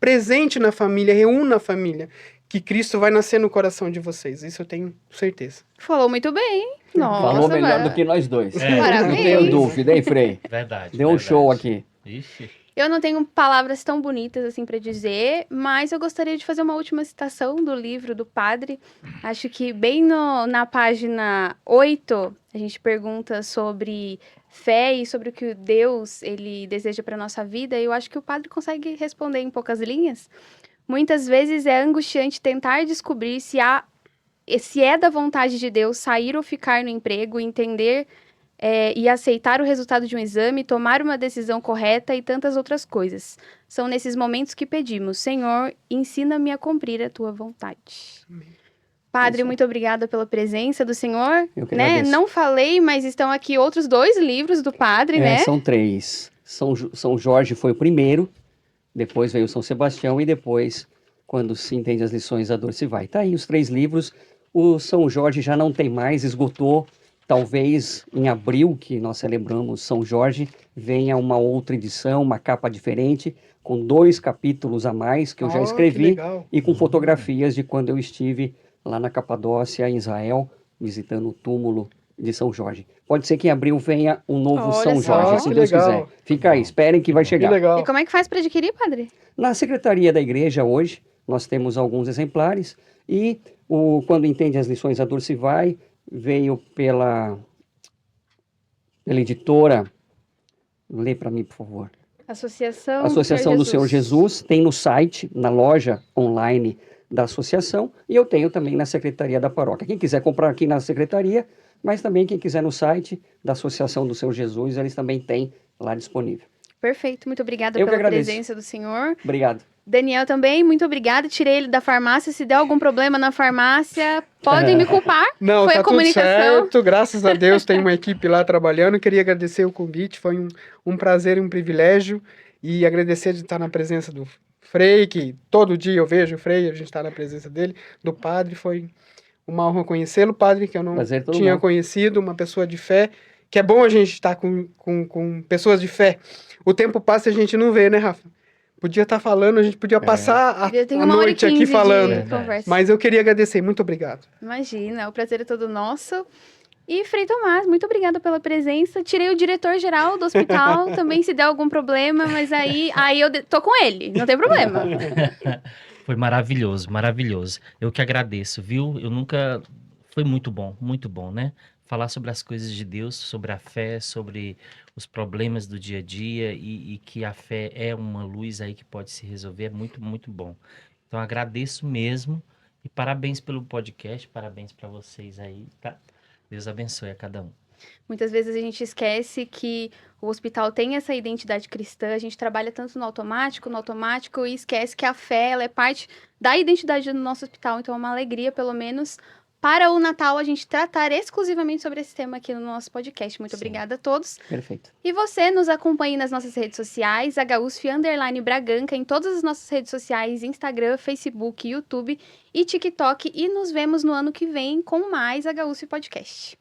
presente na família, reúna a família, que Cristo vai nascer no coração de vocês. Isso eu tenho certeza. Falou muito bem. Nossa, Falou melhor mano. do que nós dois. Parabéns. Não tenho dúvida, hein, Frei? Verdade. Deu um verdade. show aqui. Ixi. Eu não tenho palavras tão bonitas assim para dizer, mas eu gostaria de fazer uma última citação do livro do padre. Acho que bem na página 8, a gente pergunta sobre fé e sobre o que Deus ele deseja para nossa vida, e eu acho que o padre consegue responder em poucas linhas. Muitas vezes é angustiante tentar descobrir se é da vontade de Deus sair ou ficar no emprego, entender e aceitar o resultado de um exame, tomar uma decisão correta e tantas outras coisas. São nesses momentos que pedimos, Senhor, ensina-me a cumprir a tua vontade. Amém. Padre, Isso. muito obrigada pela presença do Senhor. Eu que Né? agradeço. Não falei, mas estão aqui outros 2 livros do Padre, né? São 3. São Jorge foi o primeiro, depois veio São Sebastião e depois, quando se entende as lições, a dor se vai. Tá aí os 3 livros. O São Jorge já não tem mais, esgotou. Talvez em abril, que nós celebramos São Jorge, venha uma outra edição, uma capa diferente, com 2 capítulos a mais que eu já Que escrevi legal. e com fotografias de quando eu estive lá na Capadócia, em Israel, visitando o túmulo de São Jorge. Pode ser que em abril venha um novo Olha São só. Jorge, Ah, se que Deus legal. quiser. Fica aí, esperem que vai Que chegar. legal. E como é que faz para adquirir, Padre? Na secretaria da igreja hoje, nós temos alguns exemplares e quando entende as lições, a dor se vai, veio pela editora, lê para mim, por favor. Associação do Senhor Jesus, tem no site, na loja online da associação, e eu tenho também na secretaria da paróquia. Quem quiser comprar aqui na secretaria, mas também quem quiser no site da Associação do Senhor Jesus, eles também têm lá disponível. Perfeito, muito obrigada Eu que pela agradeço. presença do senhor. Obrigado. Daniel também, muito obrigada. Tirei ele da farmácia. Se der algum problema na farmácia, podem me culpar. Não, Foi tá a tudo comunicação. certo, graças a Deus tem uma equipe lá trabalhando. Queria agradecer o convite, foi um prazer e um privilégio. E agradecer de estar na presença do Frei, que todo dia eu vejo o Frei, a gente está na presença dele, do padre, foi uma honra conhecê-lo, padre, que eu não Prazer todo tinha meu. conhecido, uma pessoa de fé, que é bom a gente estar com pessoas de fé. O tempo passa e a gente não vê, né, Rafa? Podia estar falando, a gente podia passar Já tem a 1 hora e noite 15 aqui de falando. conversa. Mas eu queria agradecer, muito obrigado. Imagina, o prazer é todo nosso. E Frei Tomás, muito obrigada pela presença. Tirei o diretor-geral do hospital, também se der algum problema, mas aí eu tô com ele, não tem problema. Foi maravilhoso, maravilhoso. Eu que agradeço, viu? Eu nunca... Foi muito bom, né? Falar sobre as coisas de Deus, sobre a fé, sobre os problemas do dia a dia e que a fé é uma luz aí que pode se resolver, é muito, muito bom. Então agradeço mesmo e parabéns pelo podcast, parabéns para vocês aí, tá? Deus abençoe a cada um. Muitas vezes a gente esquece que o hospital tem essa identidade cristã, a gente trabalha tanto no automático e esquece que a fé ela é parte da identidade do nosso hospital. Então é uma alegria, pelo menos, para o Natal, a gente tratar exclusivamente sobre esse tema aqui no nosso podcast. Muito Sim. obrigada a todos. Perfeito. E você nos acompanhe nas nossas redes sociais, HUSF_Braganca, em todas as nossas redes sociais, Instagram, Facebook, YouTube e TikTok. E nos vemos no ano que vem com mais HUSF Podcast.